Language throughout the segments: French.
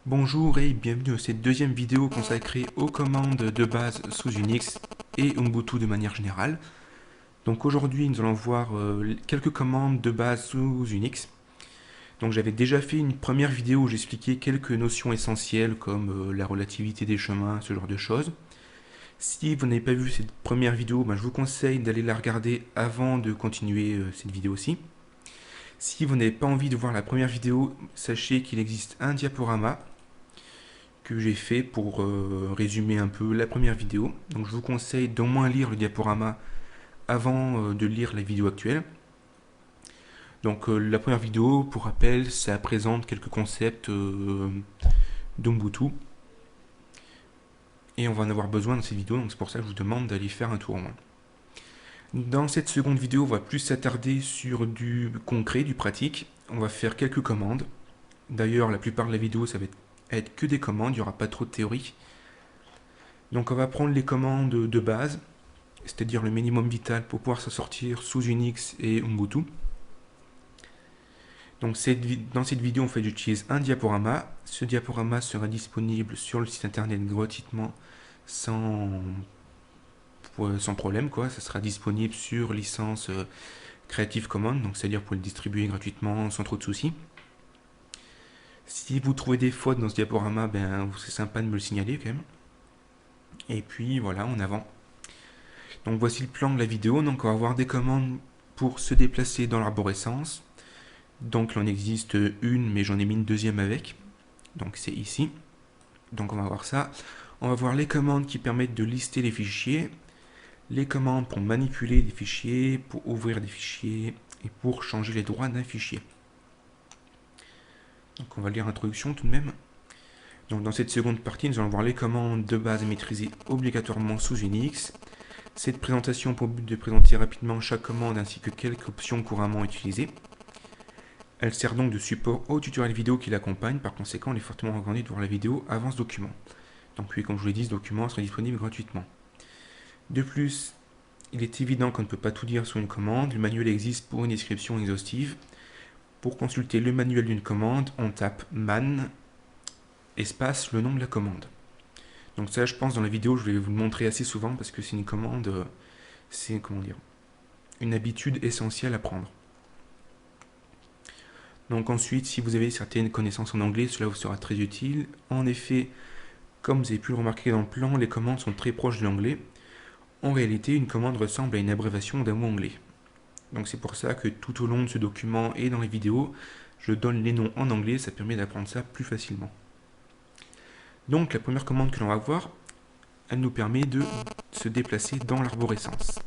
Bonjour et bienvenue dans cette deuxième vidéo consacrée aux commandes de base sous Unix et Ubuntu de manière générale. Donc aujourd'hui nous allons voir quelques commandes de base sous Unix. Donc j'avais déjà fait une première vidéo où j'expliquais quelques notions essentielles comme la relativité des chemins, ce genre de choses. Si vous n'avez pas vu cette première vidéo, je vous conseille d'aller la regarder avant de continuer cette vidéo-ci. Si vous n'avez pas envie de voir la première vidéo, sachez qu'il existe un diaporama que j'ai fait pour résumer un peu la première vidéo. Donc je vous conseille d'au moins lire le diaporama avant de lire la vidéo actuelle. Donc la première vidéo, pour rappel, ça présente quelques concepts d'Ubuntu. Et on va en avoir besoin dans cette vidéo, donc c'est pour ça que je vous demande d'aller faire un tour au moins. Dans cette seconde vidéo, on va plus s'attarder sur du concret, du pratique. On va faire quelques commandes. D'ailleurs, la plupart de la vidéo, ça va être que des commandes, il n'y aura pas trop de théorie. Donc on va prendre les commandes de base, c'est-à-dire le minimum vital pour pouvoir s'en sortir sous Unix et Ubuntu. Donc dans cette vidéo, en fait, j'utilise un diaporama. Ce diaporama sera disponible sur le site internet gratuitement sans problème, quoi. Ça sera disponible sur licence Creative Commons, donc c'est-à-dire pour le distribuer gratuitement sans trop de soucis. Si vous trouvez des fautes dans ce diaporama, c'est sympa de me le signaler quand même. Et puis voilà, en avant. Donc voici le plan de la vidéo. Donc on va avoir des commandes pour se déplacer dans l'arborescence. Donc il en existe une, mais j'en ai mis une deuxième avec. Donc c'est ici. Donc on va voir ça. On va voir les commandes qui permettent de lister les fichiers. Les commandes pour manipuler des fichiers, pour ouvrir des fichiers et pour changer les droits d'un fichier. Donc on va lire l'introduction tout de même. Donc dans cette seconde partie, nous allons voir les commandes de base maîtrisées obligatoirement sous Unix. Cette présentation a pour but de présenter rapidement chaque commande ainsi que quelques options couramment utilisées. Elle sert donc de support au tutoriel vidéo qui l'accompagne, par conséquent il est fortement recommandé de voir la vidéo avant ce document. Donc puis comme je vous l'ai dit, ce document sera disponible gratuitement. De plus, il est évident qu'on ne peut pas tout dire sur une commande, le manuel existe pour une description exhaustive. Pour consulter le manuel d'une commande, on tape man, espace, le nom de la commande. Donc ça, je pense, dans la vidéo, je vais vous le montrer assez souvent parce que c'est une commande, c'est, comment dire, une habitude essentielle à prendre. Donc ensuite, si vous avez certaines connaissances en anglais, cela vous sera très utile. En effet, comme vous avez pu le remarquer dans le plan, les commandes sont très proches de l'anglais. En réalité, une commande ressemble à une abréviation d'un mot anglais. Donc c'est pour ça que tout au long de ce document et dans les vidéos, je donne les noms en anglais, ça permet d'apprendre ça plus facilement. Donc la première commande que l'on va voir, elle nous permet de se déplacer dans l'arborescence.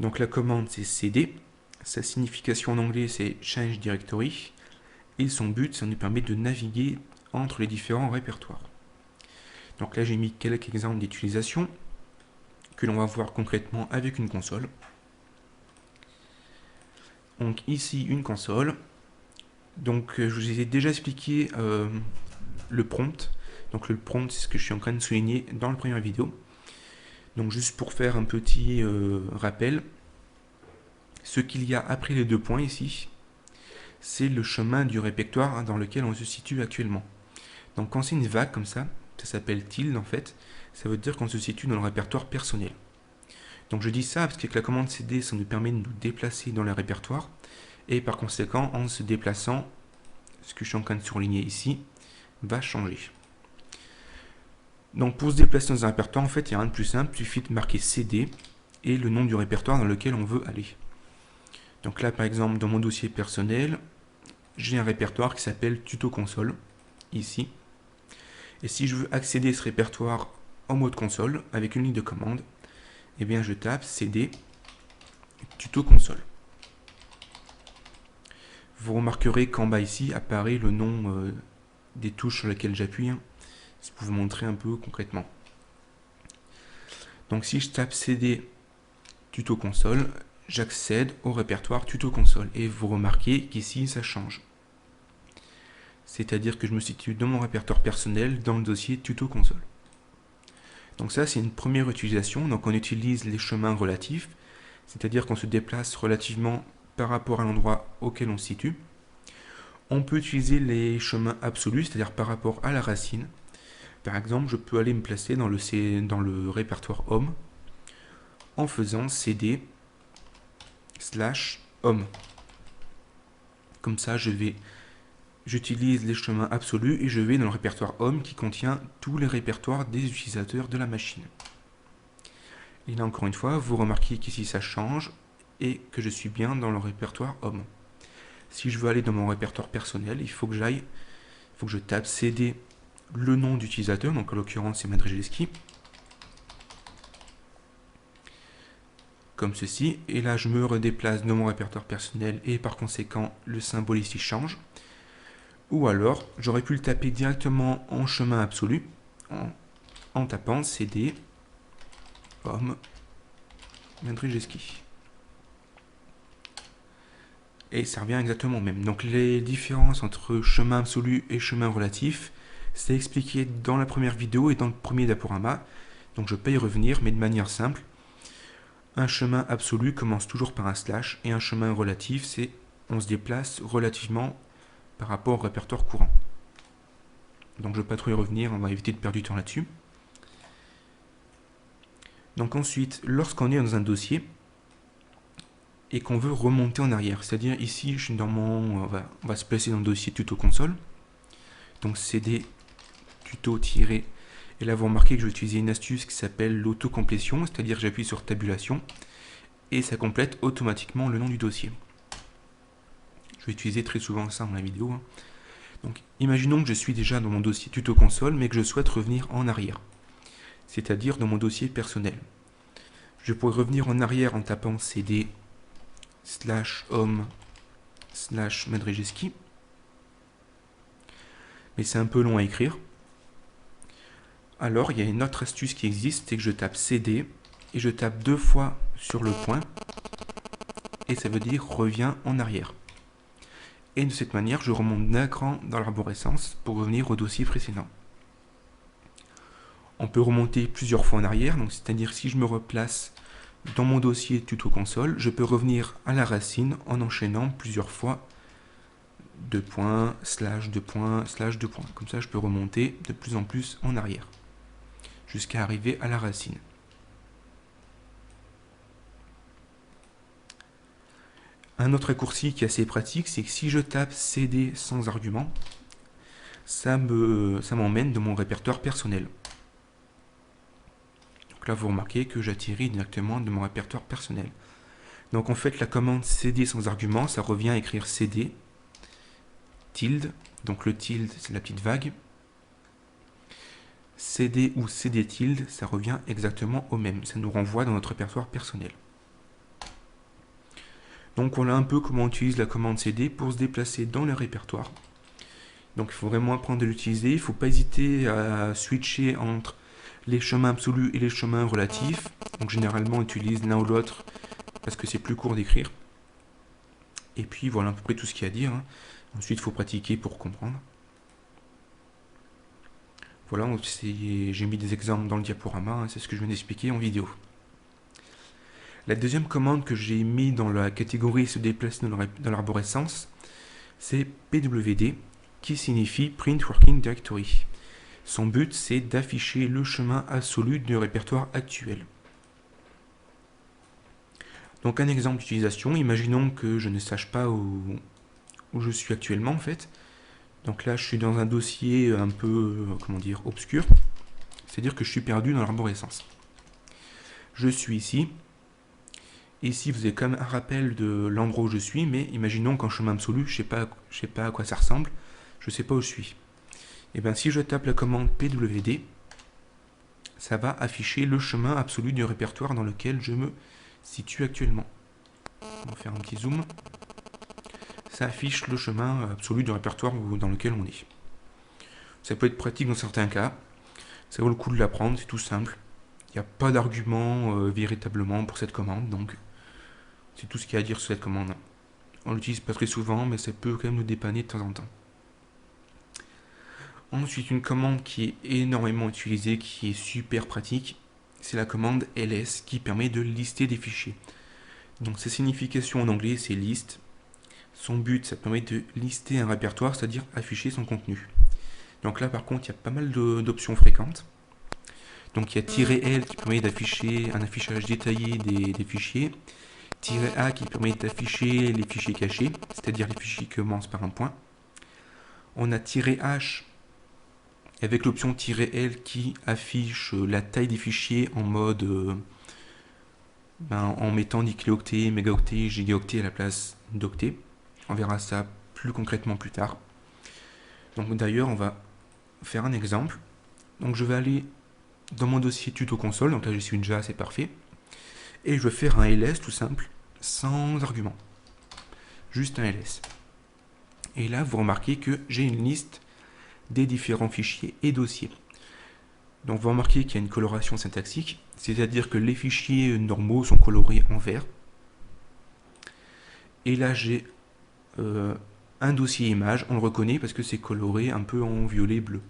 Donc la commande c'est cd, sa signification en anglais c'est change directory, et son but ça nous permet de naviguer entre les différents répertoires. Donc là j'ai mis quelques exemples d'utilisation que l'on va voir concrètement avec une console. Donc ici une console. Donc je vous ai déjà expliqué le prompt. Donc le prompt c'est ce que je suis en train de souligner dans la première vidéo. Donc juste pour faire un petit rappel, ce qu'il y a après les deux points ici, c'est le chemin du répertoire dans lequel on se situe actuellement. Donc quand c'est une vague comme ça s'appelle tilde en fait, ça veut dire qu'on se situe dans le répertoire personnel. Donc je dis ça parce qu'avec la commande cd, ça nous permet de nous déplacer dans le répertoire, et par conséquent, en se déplaçant, ce que je suis en train de surligner ici, va changer. Donc pour se déplacer dans un répertoire, en fait, il y a rien de plus simple, il suffit de marquer cd et le nom du répertoire dans lequel on veut aller. Donc là, par exemple, dans mon dossier personnel, j'ai un répertoire qui s'appelle tuto console, ici. Et si je veux accéder à ce répertoire en mode console, avec une ligne de commande, eh bien je tape cd tuto console. Vous remarquerez qu'en bas ici apparaît le nom des touches sur lesquelles j'appuie. C'est pour vous montrer un peu concrètement. Donc si je tape cd tuto console, j'accède au répertoire tuto console. Et vous remarquez qu'ici ça change. C'est-à-dire que je me situe dans mon répertoire personnel, dans le dossier tuto console. Donc ça c'est une première utilisation, donc on utilise les chemins relatifs, c'est-à-dire qu'on se déplace relativement par rapport à l'endroit auquel on se situe. On peut utiliser les chemins absolus, c'est-à-dire par rapport à la racine. Par exemple, je peux aller me placer dans le répertoire homme en faisant cd / homme. Comme ça, j'utilise les chemins absolus et je vais dans le répertoire homme qui contient tous les répertoires des utilisateurs de la machine. Et là, encore une fois, vous remarquez qu'ici ça change et que je suis bien dans le répertoire homme. Si je veux aller dans mon répertoire personnel, il faut que je tape cd le nom d'utilisateur, donc en l'occurrence c'est Madrigelski, comme ceci, et là je me redéplace dans mon répertoire personnel et par conséquent le symbole ici change. Ou alors j'aurais pu le taper directement en chemin absolu en tapant cd homme Madrigelski. Et ça revient exactement au même. Donc les différences entre chemin absolu et chemin relatif, c'est expliqué dans la première vidéo et dans le premier diaporama. Donc je peux y revenir, mais de manière simple. Un chemin absolu commence toujours par un slash, et un chemin relatif, c'est on se déplace relativement par rapport au répertoire courant. Donc je ne vais pas trop y revenir, on va éviter de perdre du temps là-dessus. Donc ensuite, lorsqu'on est dans un dossier, et qu'on veut remonter en arrière. C'est-à-dire ici, je suis dans on va se placer dans le dossier tuto console. Donc cd tuto tiré. Et là, vous remarquez que je vais utiliser une astuce qui s'appelle l'autocomplétion, c'est-à-dire j'appuie sur tabulation et ça complète automatiquement le nom du dossier. Je vais utiliser très souvent ça dans la vidéo. Donc imaginons que je suis déjà dans mon dossier tuto console, mais que je souhaite revenir en arrière, c'est-à-dire dans mon dossier personnel. Je pourrais revenir en arrière en tapant cd /homme / Madrigelski, mais c'est un peu long à écrire. Alors il y a une autre astuce qui existe, c'est que je tape cd et je tape 2 fois sur le point et ça veut dire reviens en arrière. Et de cette manière je remonte d'un cran dans l'arborescence pour revenir au dossier précédent. On peut remonter plusieurs fois en arrière, donc c'est-à-dire si je me replace dans mon dossier tuto console, je peux revenir à la racine en enchaînant plusieurs fois 2 points, /, 2 points, /, 2 points. Comme ça, je peux remonter de plus en plus en arrière, jusqu'à arriver à la racine. Un autre raccourci qui est assez pratique, c'est que si je tape cd sans argument, ça m'emmène dans mon répertoire personnel. Donc là, vous remarquez que j'atterris directement de mon répertoire personnel. Donc en fait, la commande cd sans argument, ça revient à écrire cd tilde, donc le tilde, c'est la petite vague. cd ou cd tilde, ça revient exactement au même. Ça nous renvoie dans notre répertoire personnel. Donc voilà un peu comment on utilise la commande cd pour se déplacer dans le répertoire. Donc il faut vraiment apprendre à l'utiliser. Il ne faut pas hésiter à switcher entre les chemins absolus et les chemins relatifs. Donc généralement on utilise l'un ou l'autre parce que c'est plus court d'écrire. Et puis voilà à peu près tout ce qu'il y a à dire. Ensuite il faut pratiquer pour comprendre. Voilà, j'ai mis des exemples dans le diaporama, c'est ce que je viens d'expliquer en vidéo. La deuxième commande que j'ai mis dans la catégorie se déplacer dans l'arborescence, c'est pwd, qui signifie Print Working Directory. Son but, c'est d'afficher le chemin absolu du répertoire actuel. Donc un exemple d'utilisation, imaginons que je ne sache pas où je suis actuellement en fait. Donc là, je suis dans un dossier un peu, obscur. C'est-à-dire que je suis perdu dans l'arborescence. Je suis ici. Ici, vous avez quand même un rappel de l'endroit où je suis, mais imaginons qu'en chemin absolu, je sais pas à quoi ça ressemble. Je ne sais pas où je suis. Et bien, si je tape la commande pwd, ça va afficher le chemin absolu du répertoire dans lequel je me situe actuellement. On va faire un petit zoom. Ça affiche le chemin absolu du répertoire dans lequel on est. Ça peut être pratique dans certains cas. Ça vaut le coup de l'apprendre, c'est tout simple. Il n'y a pas d'argument véritablement pour cette commande, donc c'est tout ce qu'il y a à dire sur cette commande. On l'utilise pas très souvent, mais ça peut quand même nous dépanner de temps en temps. Ensuite, une commande qui est énormément utilisée, qui est super pratique, c'est la commande ls qui permet de lister des fichiers. Donc sa signification en anglais c'est list. Son but, ça permet de lister un répertoire, c'est-à-dire afficher son contenu. Donc là, par contre, il y a pas mal d'options fréquentes. Donc il y a "-l" qui permet d'afficher un affichage détaillé des fichiers. "-a" qui permet d'afficher les fichiers cachés, c'est-à-dire les fichiers qui commencent par un point. On a "-h" avec l'option "-l" qui affiche la taille des fichiers en mode en mettant des kilooctets, mégaoctets, gigaoctets à la place d'octets. On verra ça plus concrètement plus tard. Donc d'ailleurs, on va faire un exemple. Donc je vais aller dans mon dossier tuto console, donc là je suis déjà, c'est parfait. Et je vais faire un ls tout simple, sans argument. Juste un ls. Et là, vous remarquez que j'ai une liste des différents fichiers et dossiers. Donc vous remarquez qu'il y a une coloration syntaxique, c'est-à-dire que les fichiers normaux sont colorés en vert. Et là j'ai un dossier image, on le reconnaît parce que c'est coloré un peu en violet bleu.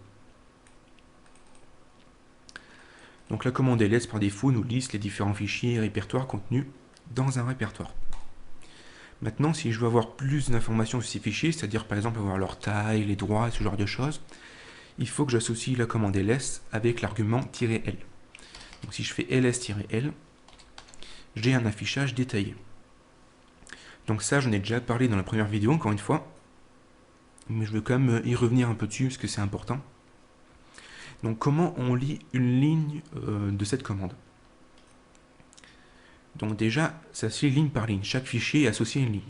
Donc la commande ls par défaut nous liste les différents fichiers et répertoires contenus dans un répertoire. Maintenant, si je veux avoir plus d'informations sur ces fichiers, c'est-à-dire par exemple avoir leur taille, les droits, ce genre de choses, il faut que j'associe la commande ls avec l'argument "-l". Donc si je fais ls-l, j'ai un affichage détaillé. Donc ça, j'en ai déjà parlé dans la première vidéo, encore une fois, mais je veux quand même y revenir un peu dessus parce que c'est important. Donc comment on lit une ligne de cette commande? Donc déjà, ça se lit ligne par ligne. Chaque fichier est associé à une ligne.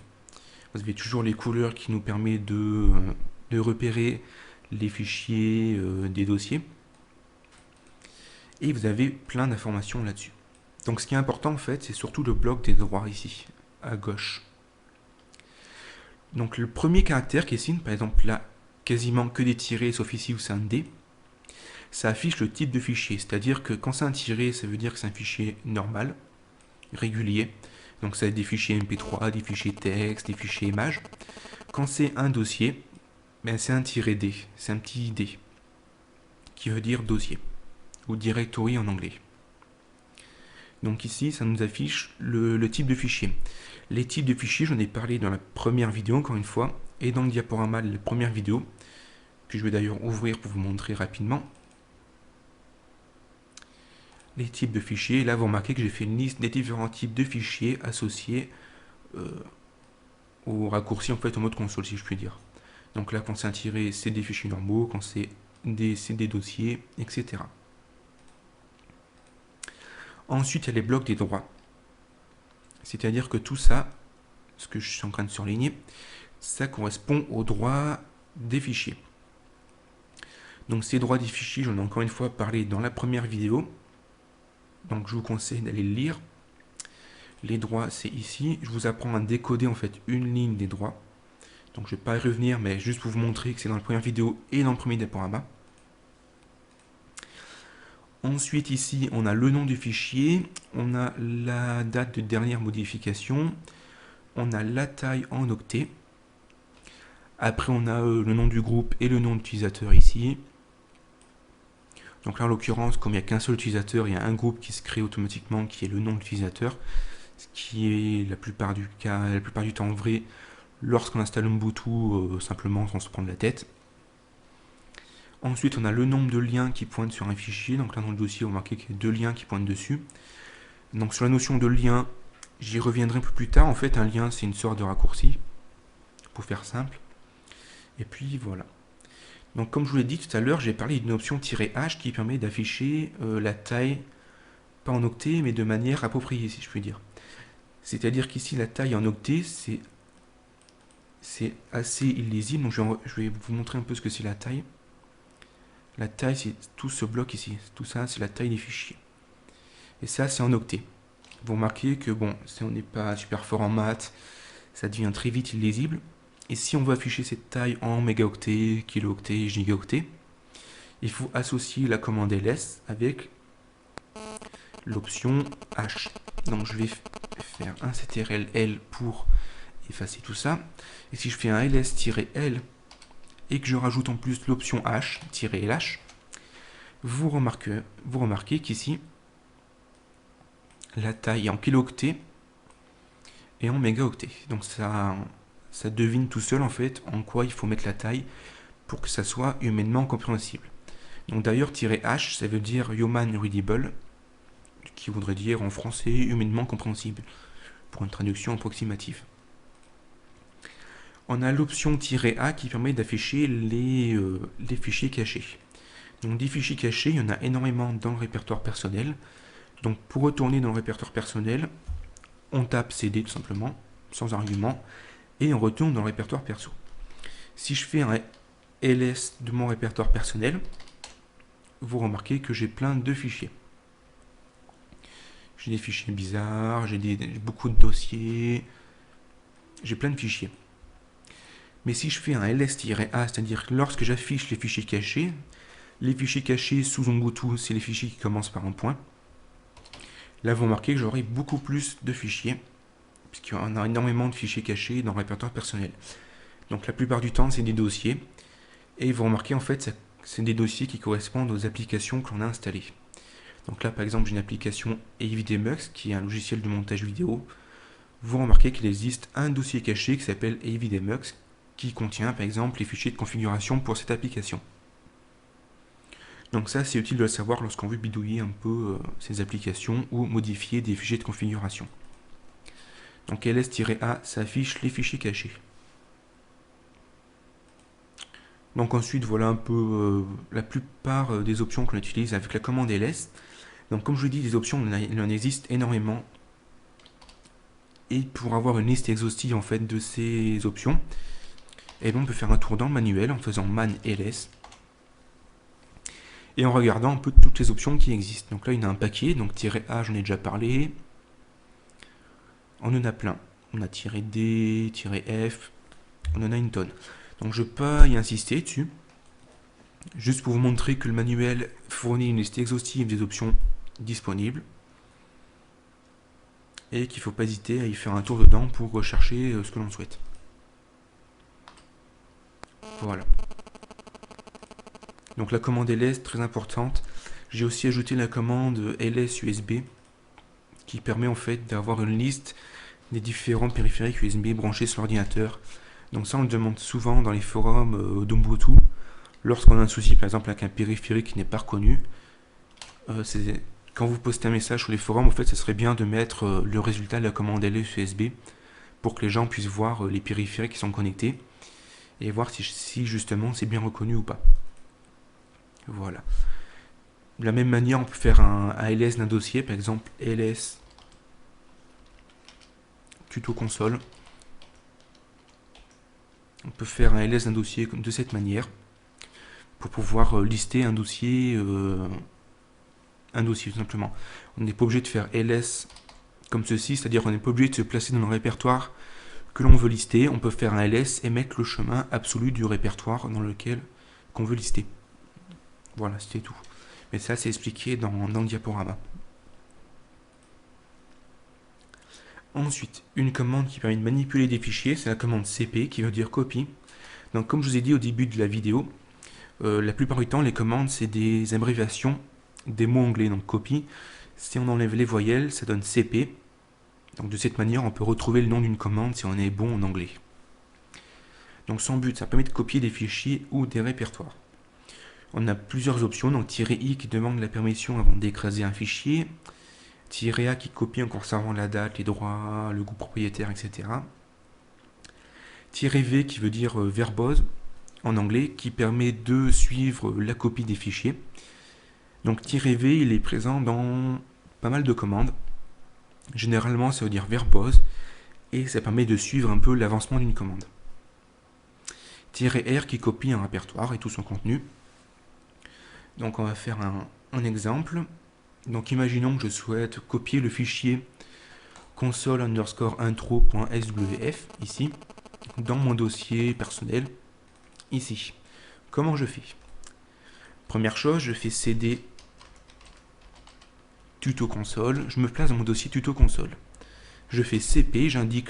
Vous avez toujours les couleurs qui nous permettent de repérer les fichiers des dossiers. Et vous avez plein d'informations là-dessus. Donc ce qui est important en fait, c'est surtout le bloc des droits ici, à gauche. Donc le premier caractère qui est signe, par exemple là, quasiment que des tirets, sauf ici où c'est un D, ça affiche le type de fichier. C'est-à-dire que quand c'est un tiret, ça veut dire que c'est un fichier normal, régulier. Donc ça va être des fichiers MP3, des fichiers texte, des fichiers images. Quand c'est un dossier, ben c'est un tiret D, c'est un petit D, qui veut dire dossier, ou directory en anglais. Donc ici, ça nous affiche le type de fichier. Les types de fichiers, j'en ai parlé dans la première vidéo, encore une fois, et dans le diaporama de la première vidéo, que je vais d'ailleurs ouvrir pour vous montrer rapidement. Les types de fichiers, là vous remarquez que j'ai fait une liste des différents types de fichiers associés au raccourci en fait en mode console, si je puis dire. Donc là, quand c'est un tiret, c'est des fichiers normaux, quand c'est des dossiers, etc. Ensuite, il y a les blocs des droits. C'est-à-dire que tout ça, ce que je suis en train de surligner, ça correspond aux droits des fichiers. Donc ces droits des fichiers, j'en ai encore une fois parlé dans la première vidéo. Donc je vous conseille d'aller le lire. Les droits, c'est ici. Je vous apprends à décoder en fait une ligne des droits. Donc je ne vais pas y revenir, mais juste pour vous montrer que c'est dans la première vidéo et dans le premier diaporama. Ensuite ici, on a le nom du fichier, on a la date de dernière modification, on a la taille en octets. Après, on a le nom du groupe et le nom d'utilisateur ici. Donc là, en l'occurrence, comme il n'y a qu'un seul utilisateur, il y a un groupe qui se crée automatiquement qui est le nom de l'utilisateur, ce qui est la plupart du temps vrai lorsqu'on installe Ubuntu simplement sans se prendre la tête. Ensuite, on a le nombre de liens qui pointent sur un fichier. Donc là, dans le dossier, vous remarquez qu'il y a 2 liens qui pointent dessus. Donc sur la notion de lien, j'y reviendrai un peu plus tard. En fait, un lien, c'est une sorte de raccourci, pour faire simple. Et puis voilà. Donc comme je vous l'ai dit tout à l'heure, j'ai parlé d'une option "-h" qui permet d'afficher la taille, pas en octets, mais de manière appropriée, si je puis dire. C'est-à-dire qu'ici, la taille en octets, c'est assez illisible. Donc je vais vous montrer un peu ce que c'est la taille. La taille, c'est tout ce bloc ici. Tout ça, c'est la taille des fichiers. Et ça, c'est en octets. Vous remarquez que, bon, si on n'est pas super fort en maths, ça devient très vite illisible. Et si on veut afficher cette taille en mégaoctets, kilooctets, gigaoctets, il faut associer la commande ls avec l'option h. Donc je vais faire un ctrl-l pour effacer tout ça. Et si je fais un ls-l et que je rajoute en plus l'option h-lh, vous remarquez qu'ici, la taille est en kilooctets et en mégaoctets. Donc ça ça devine tout seul en fait en quoi il faut mettre la taille pour que ça soit humainement compréhensible. Donc d'ailleurs, "-h", ça veut dire human readable, qui voudrait dire en français humainement compréhensible, pour une traduction approximative. On a l'option "-a" qui permet d'afficher les fichiers cachés. Donc des fichiers cachés, il y en a énormément dans le répertoire personnel. Donc pour retourner dans le répertoire personnel, on tape "cd" tout simplement, sans argument, et on retourne dans le répertoire perso. Si je fais un ls de mon répertoire personnel, vous remarquez que j'ai plein de fichiers. J'ai des fichiers bizarres, j'ai beaucoup de dossiers, j'ai plein de fichiers. Mais si je fais un ls-a, c'est-à-dire que lorsque j'affiche les fichiers cachés sous Ubuntu, c'est les fichiers qui commencent par un point. Là, vous remarquez que j'aurai beaucoup plus de fichiers, puisqu'il y en a énormément de fichiers cachés dans le répertoire personnel. Donc la plupart du temps, c'est des dossiers. Et vous remarquez, en fait, c'est des dossiers qui correspondent aux applications que l'on a installées. Donc là, par exemple, j'ai une application AVDMux, qui est un logiciel de montage vidéo. Vous remarquez qu'il existe un dossier caché qui s'appelle AVDMux, qui contient, par exemple, les fichiers de configuration pour cette application. Donc ça, c'est utile de le savoir lorsqu'on veut bidouiller un peu ces applications ou modifier des fichiers de configuration. Donc ls-a, ça affiche les fichiers cachés. Donc ensuite, voilà un peu la plupart des options qu'on utilise avec la commande ls. Donc comme je vous dis, des options, il en existe énormément. Et pour avoir une liste exhaustive en fait de ces options, et bien on peut faire un tour dans le manuel en faisant man ls et en regardant un peu toutes les options qui existent. Donc là, il y en a un paquet, donc "-a", j'en ai déjà parlé. On en a plein. On a "-d", "-f", on en a une tonne. Donc je ne vais pas y insister dessus. Juste pour vous montrer que le manuel fournit une liste exhaustive des options disponibles. Et qu'il ne faut pas hésiter à y faire un tour dedans pour rechercher ce que l'on souhaite. Voilà. Donc la commande ls, très importante. J'ai aussi ajouté la commande ls USB, qui permet en fait d'avoir une liste des différents périphériques USB branchés sur l'ordinateur. Donc ça, on le demande souvent dans les forums d'Ubuntu. Lorsqu'on a un souci, par exemple, avec un périphérique qui n'est pas reconnu, quand vous postez un message sur les forums, en fait, ce serait bien de mettre le résultat de la commande ls USB pour que les gens puissent voir les périphériques qui sont connectés et voir si justement c'est bien reconnu ou pas. Voilà. De la même manière, on peut faire un ls d'un dossier, par exemple ls tuto console. On peut faire un ls d'un dossier de cette manière pour pouvoir lister un dossier tout simplement. On n'est pas obligé de faire ls comme ceci, c'est-à-dire qu'on n'est pas obligé de se placer dans le répertoire que l'on veut lister. On peut faire un ls et mettre le chemin absolu du répertoire dans lequel qu'on veut lister. Voilà, c'était tout. Mais ça, c'est expliqué dans le diaporama. Ensuite, une commande qui permet de manipuler des fichiers, c'est la commande cp, qui veut dire copie. Donc, comme je vous ai dit au début de la vidéo, la plupart du temps, les commandes, c'est des abréviations des mots anglais. Donc, copie, si on enlève les voyelles, ça donne cp. Donc, de cette manière, on peut retrouver le nom d'une commande si on est bon en anglais. Donc, son but, ça permet de copier des fichiers ou des répertoires. On a plusieurs options, donc "-i" qui demande la permission avant d'écraser un fichier, "-a" qui copie en conservant la date, les droits, le groupe propriétaire, etc. "-v" qui veut dire verbose en anglais, qui permet de suivre la copie des fichiers. Donc "-v" il est présent dans pas mal de commandes. Généralement ça veut dire verbose et ça permet de suivre un peu l'avancement d'une commande. "-r" qui copie un répertoire et tout son contenu. Donc on va faire un exemple. Donc imaginons que je souhaite copier le fichier console_intro.swf ici dans mon dossier personnel ici. Comment je fais? Première chose, je fais cd tuto console, je me place dans mon dossier tuto console. Je fais cp, j'indique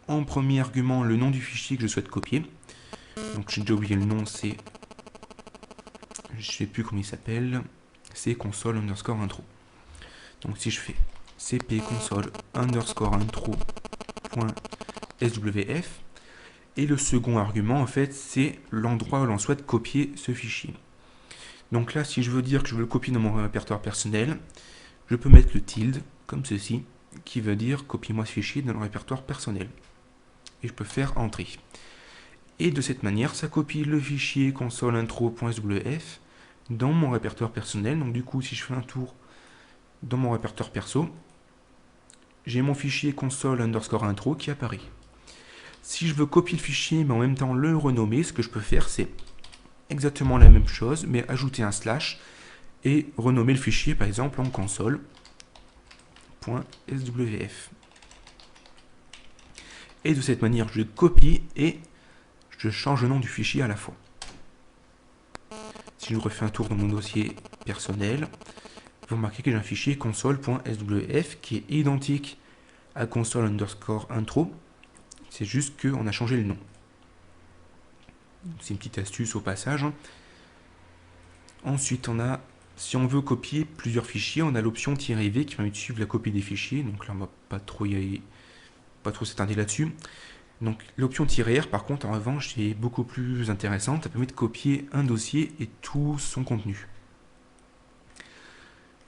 en premier argument le nom du fichier que je souhaite copier. Donc j'ai déjà oublié le nom, c'est, je sais plus comment il s'appelle, c'est console_intro. Donc si je fais cp console_intro.swf, Et le second argument, en fait, c'est l'endroit où l'on souhaite copier ce fichier. Donc là, si je veux dire que je veux le copier dans mon répertoire personnel, je peux mettre le tilde, comme ceci, qui veut dire copie-moi ce fichier dans le répertoire personnel. Et je peux faire entrée. Et de cette manière, ça copie le fichier console-intro.swf dans mon répertoire personnel. Donc du coup, si je fais un tour dans mon répertoire perso, j'ai mon fichier console_intro qui apparaît. Si je veux copier le fichier mais en même temps le renommer, ce que je peux faire, c'est exactement la même chose, mais ajouter un slash et renommer le fichier par exemple en console.swf. Et de cette manière, je copie et je change le nom du fichier à la fois. Si je refais un tour dans mon dossier personnel, vous remarquez que j'ai un fichier console.swf qui est identique à console_intro. C'est juste qu'on a changé le nom. C'est une petite astuce au passage. Ensuite, si on veut copier plusieurs fichiers, on a l'option "-v" qui permet de suivre la copie des fichiers. Donc là, on va pas trop s'attarder là-dessus. Donc l'option "-r", par contre, en revanche, est beaucoup plus intéressante. Ça permet de copier un dossier et tout son contenu.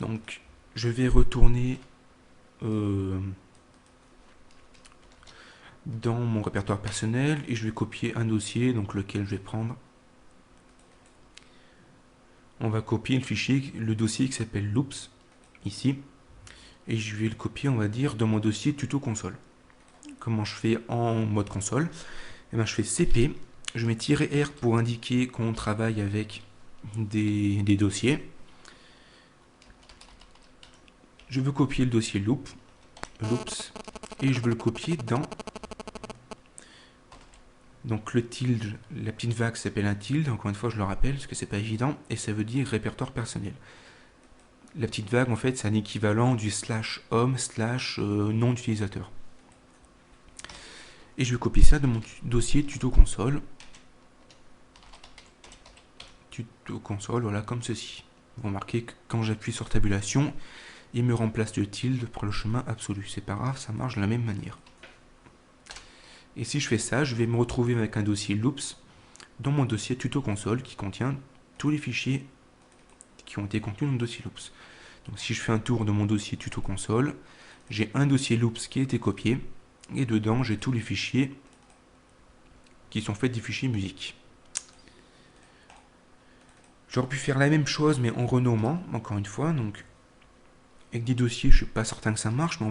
Donc, je vais retourner dans mon répertoire personnel et je vais copier un dossier, donc lequel je vais prendre. On va copier le dossier qui s'appelle loops, ici, et je vais le copier, on va dire, dans mon dossier tuto console. Comment je fais en mode console? Eh bien, je fais cp, je mets "-r" pour indiquer qu'on travaille avec des dossiers. Je veux copier le dossier loops, et je veux le copier dans... Donc le tilde, la petite vague s'appelle un tilde, encore une fois je le rappelle, parce que c'est pas évident, et ça veut dire répertoire personnel. La petite vague, en fait, c'est un équivalent du /home/ nom d'utilisateur. Et je vais copier ça de mon dossier tuto console. Tuto console, voilà, comme ceci. Vous remarquez que quand j'appuie sur tabulation, il me remplace le tilde pour le chemin absolu. C'est pas grave, ça marche de la même manière. Et si je fais ça, je vais me retrouver avec un dossier loops dans mon dossier tuto console qui contient tous les fichiers qui ont été contenus dans le dossier loops. Donc si je fais un tour de mon dossier tuto console, j'ai un dossier loops qui a été copié et dedans j'ai tous les fichiers qui sont faits des fichiers musique. J'aurais pu faire la même chose mais en renommant, encore une fois. Donc avec des dossiers, je suis pas certain que ça marche, mais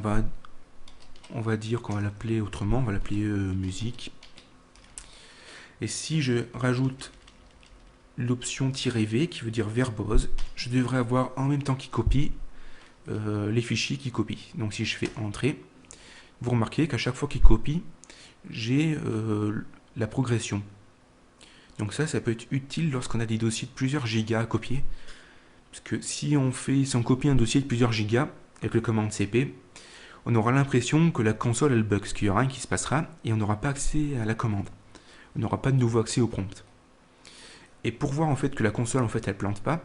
on va dire qu'on va l'appeler autrement, on va l'appeler musique. Et si je rajoute l'option "-v" qui veut dire verbose, je devrais avoir en même temps qu'il copie les fichiers qui copient. Donc si je fais entrée, vous remarquez qu'à chaque fois qu'il copie, j'ai la progression. Donc ça peut être utile lorsqu'on a des dossiers de plusieurs gigas à copier. Parce que si on copie un dossier de plusieurs gigas avec le commande cp, on aura l'impression que la console elle bug, parce qu'il y aura rien qui se passera et on n'aura pas accès à la commande. On n'aura pas de nouveau accès au prompt. Et pour voir en fait que la console en fait elle plante pas,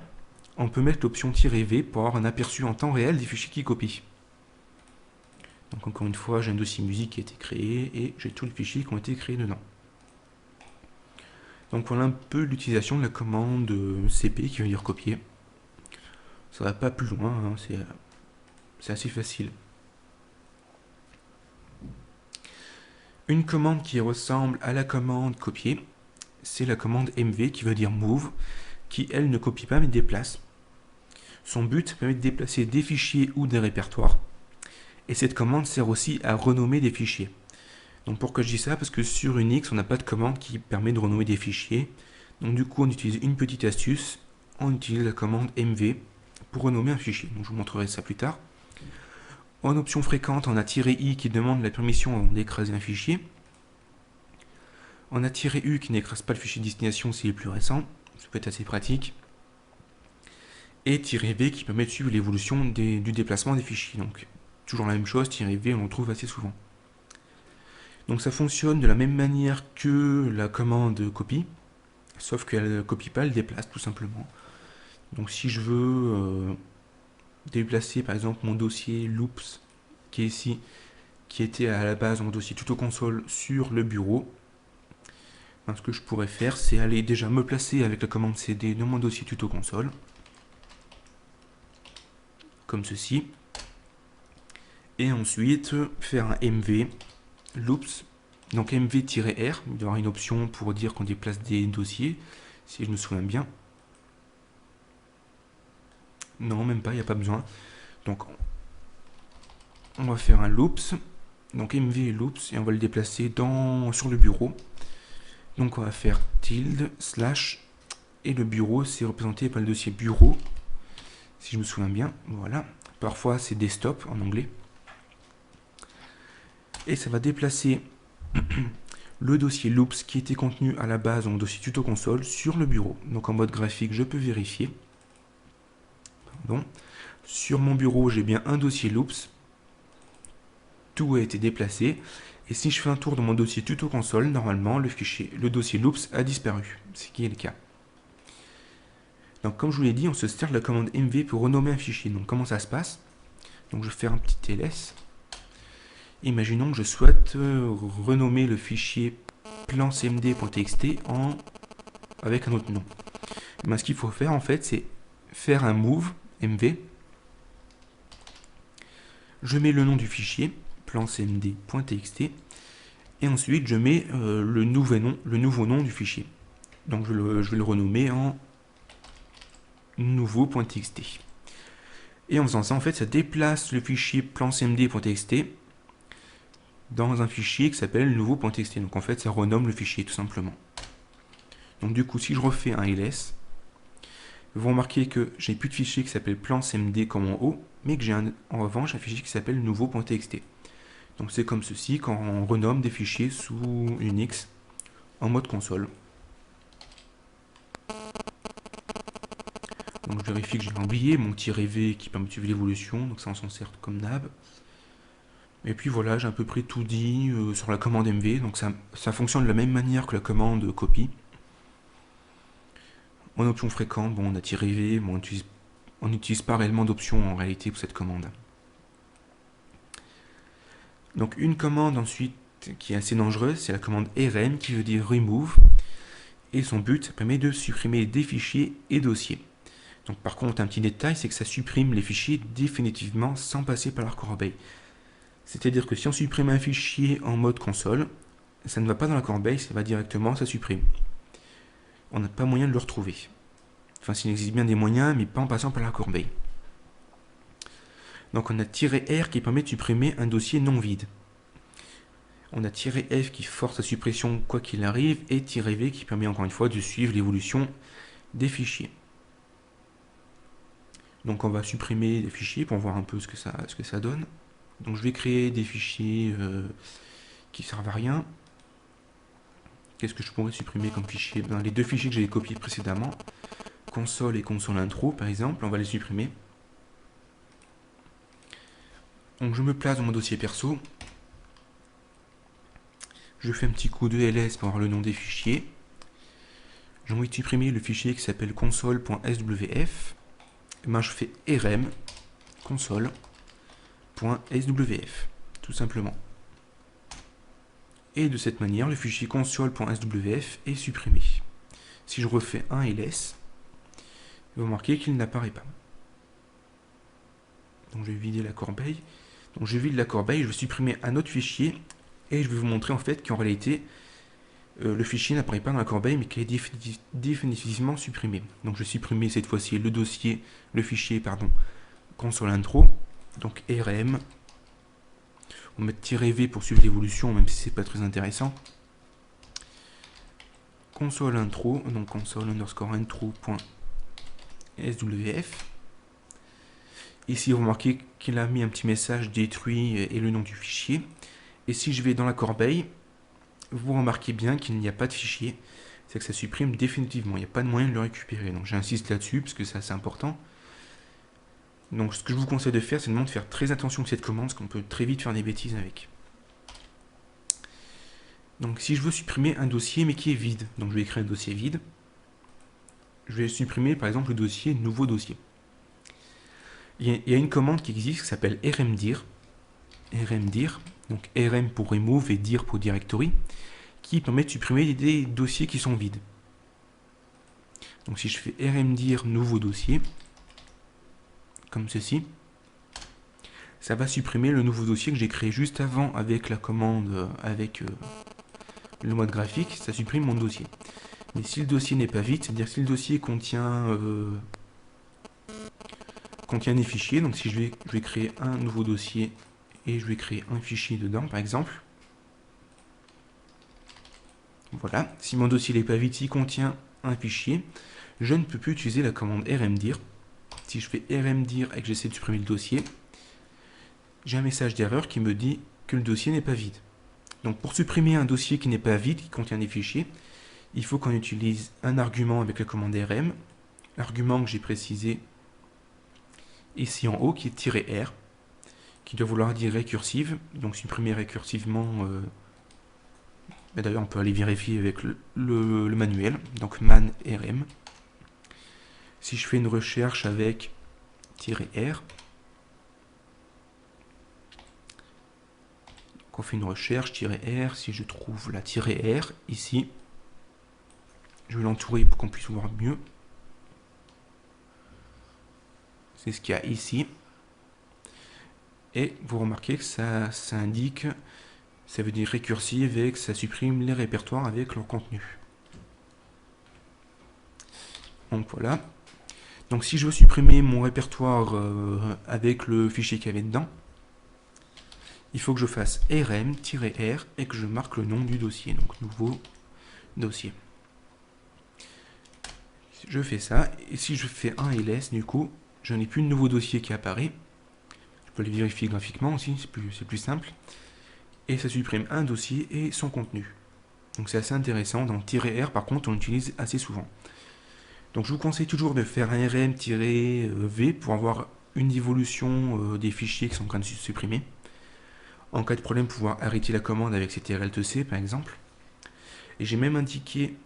on peut mettre l'option "-v" pour avoir un aperçu en temps réel des fichiers qui copient. Donc encore une fois, j'ai un dossier musique qui a été créé et j'ai tous les fichiers qui ont été créés dedans. Donc voilà un peu l'utilisation de la commande cp qui veut dire copier. Ça va pas plus loin, hein, c'est assez facile. Une commande qui ressemble à la commande copier, c'est la commande "mv" qui veut dire move, qui elle ne copie pas mais déplace. Son but, ça permet de déplacer des fichiers ou des répertoires. Et cette commande sert aussi à renommer des fichiers. Donc pourquoi je dis ça? Parce que sur Unix, on n'a pas de commande qui permet de renommer des fichiers. Donc du coup, on utilise une petite astuce. On utilise la commande "mv" pour renommer un fichier. Donc je vous montrerai ça plus tard. En option fréquente, on a "-i" qui demande la permission avant d'écraser un fichier. On a "-u" qui n'écrase pas le fichier de destination s'il est plus récent. Ça peut être assez pratique. Et "-v" qui permet de suivre l'évolution du déplacement des fichiers. Donc toujours la même chose, "-v" on le trouve assez souvent. Donc ça fonctionne de la même manière que la commande copie, sauf qu'elle ne copie pas, elle déplace tout simplement. Donc si je veux déplacer par exemple mon dossier loops qui est ici, qui était à la base mon dossier tuto console sur le bureau, ce que je pourrais faire, c'est aller déjà me placer avec la commande cd dans mon dossier tuto console, comme ceci, et ensuite faire un mv loops, donc mv-r, il doit y avoir une option pour dire qu'on déplace des dossiers, si je me souviens bien. Non, même pas, il n'y a pas besoin. Donc on va faire un loops, donc mv loops, et on va le déplacer sur le bureau. Donc on va faire tilde, slash, et le bureau c'est représenté par le dossier bureau, si je me souviens bien, voilà. Parfois c'est desktop en anglais. Et ça va déplacer le dossier loops qui était contenu à la base dans le dossier tuto console sur le bureau. Donc en mode graphique, je peux vérifier. Pardon. Sur mon bureau, j'ai bien un dossier loops. Tout a été déplacé. Et si je fais un tour dans mon dossier tuto console, normalement, le dossier loops a disparu, ce qui est le cas. Donc comme je vous l'ai dit, on se sert de la commande mv pour renommer un fichier. Donc comment ça se passe? Donc je vais faire un petit ls. Imaginons que je souhaite renommer le fichier plan.cmd.txt avec un autre nom. Ben, ce qu'il faut faire en fait, c'est faire un move mv. Je mets le nom du fichier plan.cmd.txt et ensuite je mets le nouveau nom du fichier. Donc je vais le renommer en nouveau.txt. Et en faisant ça, en fait, ça déplace le fichier plan.cmd.txt dans un fichier qui s'appelle nouveau.txt. Donc en fait, ça renomme le fichier tout simplement. Donc du coup, si je refais un ls, vous remarquez que j'ai plus de fichier qui s'appelle plan.cmd comme en haut, mais que j'ai en revanche un fichier qui s'appelle nouveau.txt. Donc c'est comme ceci quand on renomme des fichiers sous Unix en mode console. Donc je vérifie que j'ai oublié mon petit -v qui permet de suivre l'évolution, donc ça on s'en sert comme d'hab. Et puis voilà, j'ai à peu près tout dit sur la commande mv, donc ça fonctionne de la même manière que la commande copy. En option fréquente, bon, on a -v, bon, on n'utilise pas réellement d'options en réalité pour cette commande. Donc une commande ensuite qui est assez dangereuse, c'est la commande rm qui veut dire remove, et son but, ça permet de supprimer des fichiers et dossiers. Donc par contre, un petit détail, c'est que ça supprime les fichiers définitivement sans passer par la corbeille. C'est-à-dire que si on supprime un fichier en mode console, ça ne va pas dans la corbeille, ça va directement, ça supprime. On n'a pas moyen de le retrouver. Enfin, s'il existe bien des moyens, mais pas en passant par la corbeille. Donc on a -r qui permet de supprimer un dossier non vide. On a -f qui force la suppression quoi qu'il arrive, et -v qui permet encore une fois de suivre l'évolution des fichiers. Donc on va supprimer des fichiers pour voir un peu ce que ça donne. Donc je vais créer des fichiers qui servent à rien. Qu'est-ce que je pourrais supprimer comme fichier? Dans les deux fichiers que j'avais copiés précédemment, console et console intro par exemple, on va les supprimer. Donc je me place dans mon dossier perso. Je fais un petit coup de ls pour avoir le nom des fichiers. J'ai envie de supprimer le fichier qui s'appelle console.swf. Ben, je fais rm console.swf, tout simplement. Et de cette manière, le fichier console.swf est supprimé. Si je refais un ls, vous remarquez qu'il n'apparaît pas. Donc je vais vider la corbeille. Donc je vide la corbeille, je vais supprimer un autre fichier et je vais vous montrer en fait qu'en réalité le fichier n'apparaît pas dans la corbeille mais qu'il est définitivement supprimé. Donc je vais supprimer cette fois-ci le fichier console intro, donc rm. On va mettre -v pour suivre l'évolution même si c'est pas très intéressant. Console intro, donc console_intro.swf. Ici, vous remarquez qu'il a mis un petit message détruit et le nom du fichier. Et si je vais dans la corbeille, vous remarquez bien qu'il n'y a pas de fichier. C'est que ça supprime définitivement. Il n'y a pas de moyen de le récupérer. Donc j'insiste là-dessus parce que c'est assez important. Donc ce que je vous conseille de faire, c'est de faire très attention à cette commande parce qu'on peut très vite faire des bêtises avec. Donc si je veux supprimer un dossier mais qui est vide, donc je vais créer un dossier vide. Je vais supprimer par exemple le dossier nouveau dossier. Il y a une commande qui existe qui s'appelle rmdir, donc rm pour remove et dir pour directory, qui permet de supprimer des dossiers qui sont vides. Donc si je fais rmdir nouveau dossier, comme ceci, ça va supprimer le nouveau dossier que j'ai créé juste avant avec la commande, avec le mode graphique, ça supprime mon dossier. Mais si le dossier n'est pas vide, c'est-à-dire si le dossier contient des fichiers, donc si je vais créer un nouveau dossier et je vais créer un fichier dedans par exemple. Voilà, si mon dossier n'est pas vide, s'il contient un fichier, je ne peux plus utiliser la commande rmdir. Si je fais rmdir et que j'essaie de supprimer le dossier, j'ai un message d'erreur qui me dit que le dossier n'est pas vide. Donc pour supprimer un dossier qui n'est pas vide, qui contient des fichiers, il faut qu'on utilise un argument avec la commande rm, l'argument que j'ai précisé ici en haut qui est -r, qui doit vouloir dire récursive, donc supprimer récursivement. D'ailleurs on peut aller vérifier avec le manuel, donc man rm. Si je fais une recherche avec -r, on fait une recherche -r, si je trouve la -r ici, je vais l'entourer pour qu'on puisse voir mieux. C'est ce qu'il y a ici. Et vous remarquez que ça indique, ça veut dire récursive et que ça supprime les répertoires avec leur contenu. Donc voilà. Donc si je veux supprimer mon répertoire avec le fichier qu'il y avait dedans, il faut que je fasse rm-r et que je marque le nom du dossier, donc nouveau dossier. Je fais ça, et si je fais un ls, du coup, je n'ai plus de nouveau dossier qui apparaît. Je peux le vérifier graphiquement aussi, c'est plus simple. Et ça supprime un dossier et son contenu. Donc c'est assez intéressant. Dans -r, par contre, on l'utilise assez souvent. Donc je vous conseille toujours de faire un rm-v pour avoir une évolution des fichiers qui sont en train de se supprimer. En cas de problème, pouvoir arrêter la commande avec ctrl-c par exemple. Et j'ai même indiqué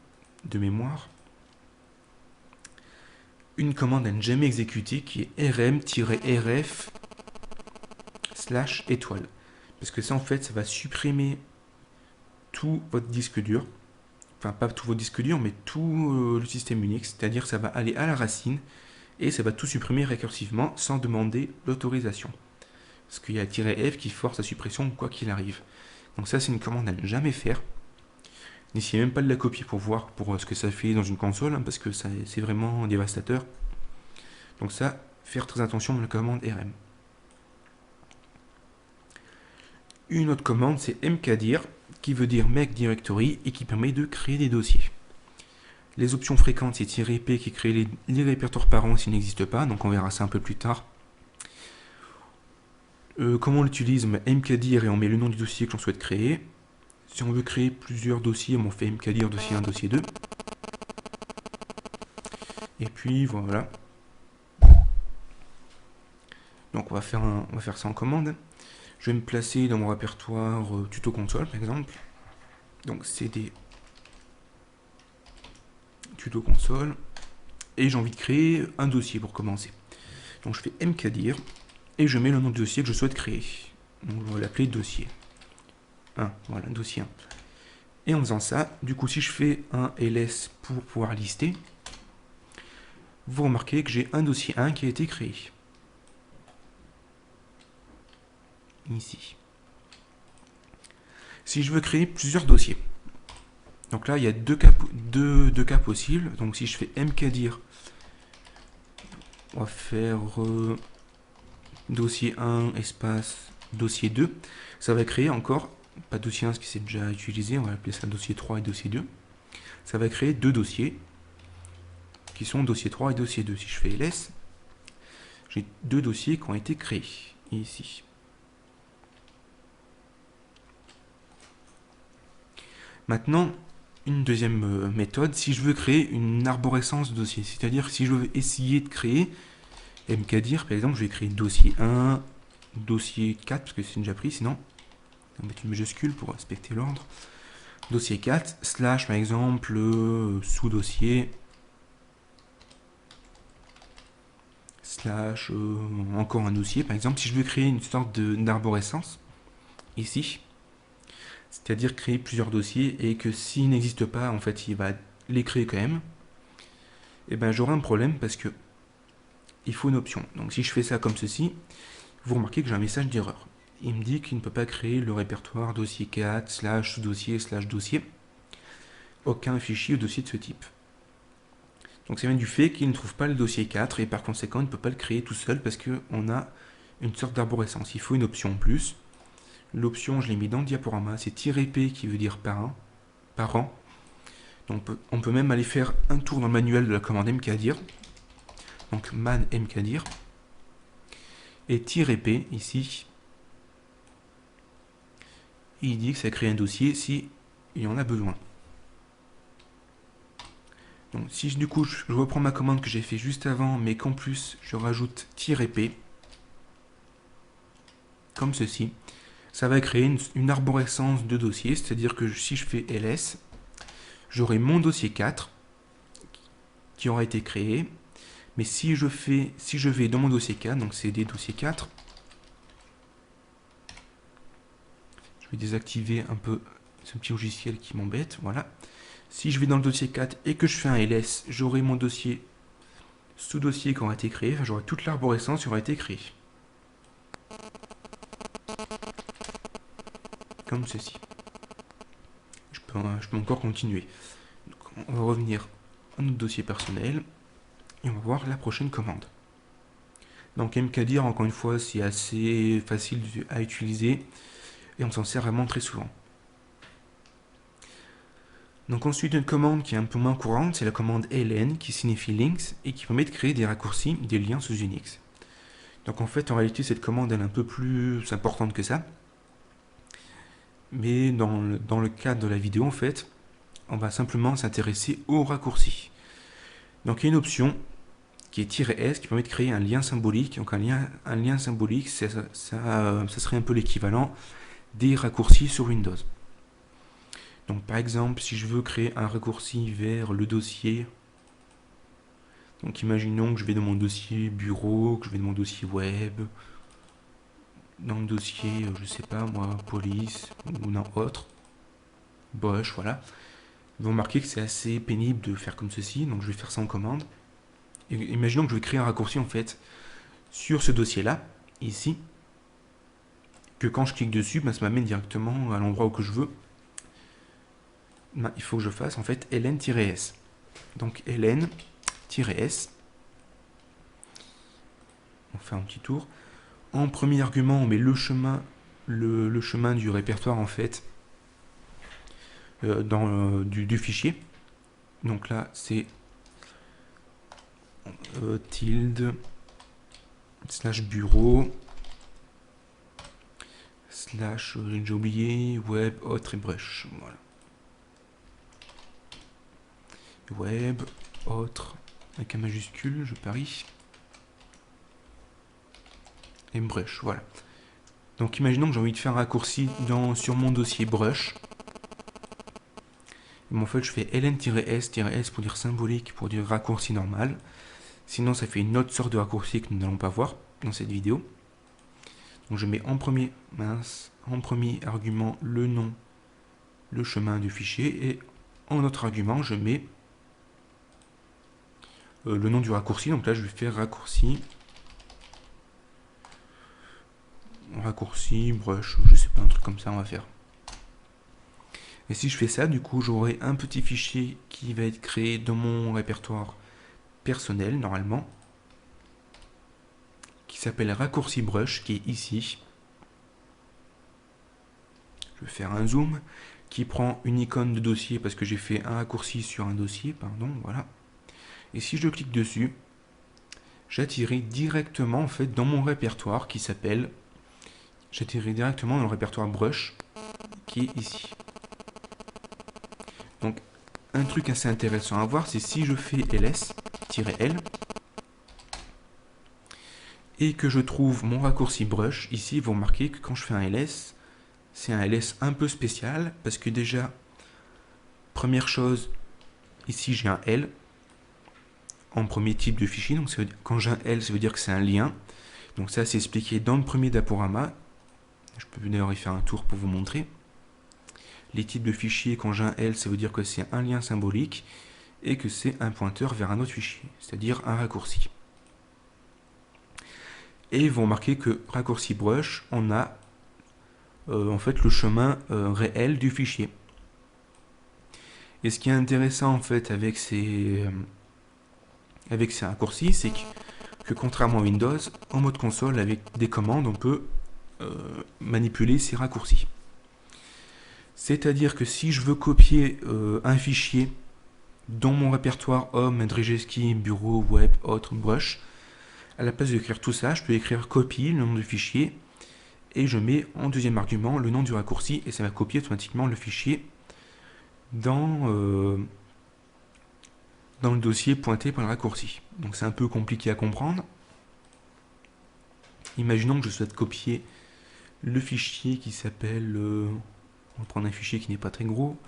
de mémoire une commande à ne jamais exécuter qui est rm-rf/étoile. Parce que ça, en fait, ça va supprimer tout votre disque dur. Enfin, pas tout votre disque dur, mais tout le système Unix. C'est-à-dire que ça va aller à la racine et ça va tout supprimer récursivement sans demander l'autorisation. Parce qu'il y a -f qui force la suppression quoi qu'il arrive. Donc ça, c'est une commande à ne jamais faire. N'essayez même pas de la copier pour voir ce que ça fait dans une console, hein, parce que c'est vraiment dévastateur. Donc ça, faire très attention à la commande rm. Une autre commande, c'est mkdir, qui veut dire make directory et qui permet de créer des dossiers. Les options fréquentes, c'est -p qui crée les répertoires parents s'ils n'existent pas, donc on verra ça un peu plus tard. Comment on l'utilise? Mkdir et on met le nom du dossier que l'on souhaite créer. Si on veut créer plusieurs dossiers, on fait mkdir dossier 1, dossier 2. Et puis voilà. Donc on va faire ça en commande. Je vais me placer dans mon répertoire tuto console par exemple. Donc cd tuto console. Et j'ai envie de créer un dossier pour commencer. Donc je fais mkdir et je mets le nom du dossier que je souhaite créer. Donc on va l'appeler dossier 1. Voilà, dossier 1. Et en faisant ça, du coup si je fais un ls pour pouvoir lister, vous remarquez que j'ai un dossier 1 qui a été créé. Ici. Si je veux créer plusieurs dossiers, donc là il y a deux cas possibles. Donc si je fais mkdir, on va faire dossier 1 espace dossier 2, ça va créer encore, pas dossier 1 ce qui s'est déjà utilisé, on va appeler ça dossier 3 et dossier 2. Ça va créer deux dossiers qui sont dossier 3 et dossier 2. Si je fais ls, j'ai deux dossiers qui ont été créés ici. Maintenant, une deuxième méthode, si je veux créer une arborescence de dossiers, c'est-à-dire si je veux essayer de créer mkdir, par exemple, je vais créer dossier 1, dossier 4, parce que c'est déjà pris, sinon, on va mettre une majuscule pour respecter l'ordre. Dossier 4, slash, par exemple, sous-dossier, slash, encore un dossier, par exemple, si je veux créer une sorte d'arborescence, ici, c'est-à-dire créer plusieurs dossiers, et que s'il n'existe pas, en fait, il va les créer quand même, et ben j'aurai un problème parce que il faut une option. Donc si je fais ça comme ceci, vous remarquez que j'ai un message d'erreur. Il me dit qu'il ne peut pas créer le répertoire dossier 4 slash sous-dossier slash dossier, aucun fichier ou dossier de ce type. Donc ça vient du fait qu'il ne trouve pas le dossier 4 et par conséquent il ne peut pas le créer tout seul parce qu'on a une sorte d'arborescence. Il faut une option en plus. L'option, je l'ai mis dans le diaporama, c'est "-p" qui veut dire parent. Donc on peut même aller faire un tour dans le manuel de la commande mkdir. Donc man mkdir. Et "-p" ici, il dit que ça crée un dossier si il y en a besoin. Donc si du coup je reprends ma commande que j'ai fait juste avant, mais qu'en plus je rajoute "-p", comme ceci, ça va créer une arborescence de dossiers, c'est-à-dire que si je fais ls, j'aurai mon dossier 4 qui aura été créé, mais si je vais dans mon dossier 4, donc c'est des dossiers 4, je vais désactiver un peu ce petit logiciel qui m'embête, voilà. Si je vais dans le dossier 4 et que je fais un ls, j'aurai mon dossier sous-dossier qui aura été créé, enfin, j'aurai toute l'arborescence qui aura été créée. Comme ceci. Je peux encore continuer. Donc, on va revenir à notre dossier personnel et on va voir la prochaine commande. Donc mkdir, encore une fois, c'est assez facile à utiliser et on s'en sert vraiment très souvent. Donc ensuite, une commande qui est un peu moins courante, c'est la commande ln qui signifie links et qui permet de créer des raccourcis, des liens sous Unix. Donc en fait, en réalité, cette commande elle est un peu plus importante que ça. Mais dans le cadre de la vidéo, en fait, on va simplement s'intéresser aux raccourcis. Donc il y a une option qui est "-s qui permet de créer un lien symbolique. Donc un lien symbolique, ça serait un peu l'équivalent des raccourcis sur Windows. Donc par exemple, si je veux créer un raccourci vers le dossier, donc imaginons que je vais dans mon dossier bureau, que je vais dans mon dossier web, dans le dossier, je sais pas moi, police, ou non autre, Bosch, voilà. Vous remarquez que c'est assez pénible de faire comme ceci, donc je vais faire ça en commande. Et imaginons que je vais créer un raccourci en fait sur ce dossier-là, ici, que quand je clique dessus, ça m'amène directement à l'endroit où je veux. Il faut que je fasse en fait ln-s. Donc ln-s. On fait un petit tour. En premier argument, on met le chemin du répertoire en fait du fichier. Donc là, c'est tilde slash bureau slash, j'ai oublié, web, autre et brush. Voilà. Web, autre, avec un majuscule, je parie. Et brush, voilà. Donc imaginons que j'ai envie de faire un raccourci sur mon dossier brush. Mais en fait, je fais ln-s pour dire symbolique, pour dire raccourci normal. Sinon, ça fait une autre sorte de raccourci que nous n'allons pas voir dans cette vidéo. Donc je mets en premier argument le nom, le chemin du fichier, et en autre argument, je mets le nom du raccourci. Donc là, je vais faire raccourci brush, je sais pas, un truc comme ça, on va faire. Et si je fais ça, du coup, j'aurai un petit fichier qui va être créé dans mon répertoire personnel, normalement, qui s'appelle raccourci brush, qui est ici. Je vais faire un zoom, qui prend une icône de dossier, parce que j'ai fait un raccourci sur un dossier, pardon, voilà. Et si je clique dessus, j'atterris directement, en fait, dans mon répertoire qui s'appelle... J'atterris directement dans le répertoire brush, qui est ici. Donc, un truc assez intéressant à voir, c'est si je fais ls-l et que je trouve mon raccourci brush, ici, vous remarquez que quand je fais un ls, c'est un ls un peu spécial, parce que déjà, première chose, ici j'ai un L en premier type de fichier, donc quand j'ai un L, ça veut dire que c'est un lien. Donc ça, c'est expliqué dans le premier diaporama. Je peux d'ailleurs y faire un tour pour vous montrer. Les types de fichiers, quand j'ai un L, ça veut dire que c'est un lien symbolique et que c'est un pointeur vers un autre fichier, c'est-à-dire un raccourci. Et vous remarquez que raccourci brush, on a en fait le chemin réel du fichier. Et ce qui est intéressant en fait avec ces raccourcis, c'est que contrairement à Windows, en mode console, avec des commandes, on peut manipuler ces raccourcis. C'est-à-dire que si je veux copier un fichier dans mon répertoire Home, Andrzejewski, Bureau, Web, Autre, Brush, à la place d'écrire tout ça, je peux écrire copie, le nom du fichier, et je mets en deuxième argument le nom du raccourci, et ça va copier automatiquement le fichier dans le dossier pointé par le raccourci. Donc c'est un peu compliqué à comprendre. Imaginons que je souhaite copier le fichier qui s'appelle... on va prendre un fichier qui n'est pas très gros.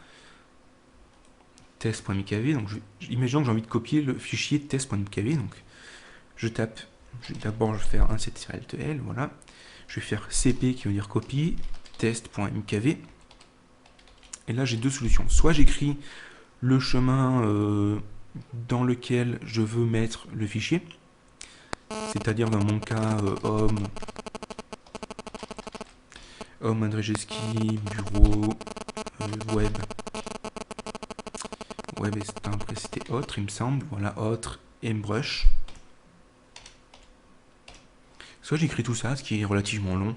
test.mkv. Donc imaginons que j'ai envie de copier le fichier test.mkv. Donc je tape... D'abord je vais faire un set-lt, voilà. Je vais faire cp qui veut dire copie, test.mkv. Et là j'ai deux solutions. Soit j'écris le chemin dans lequel je veux mettre le fichier, c'est-à-dire dans mon cas home Andrzejewski, bureau, web, et après c'était autre il me semble, voilà, autre et brush. Soit j'écris tout ça, ce qui est relativement long,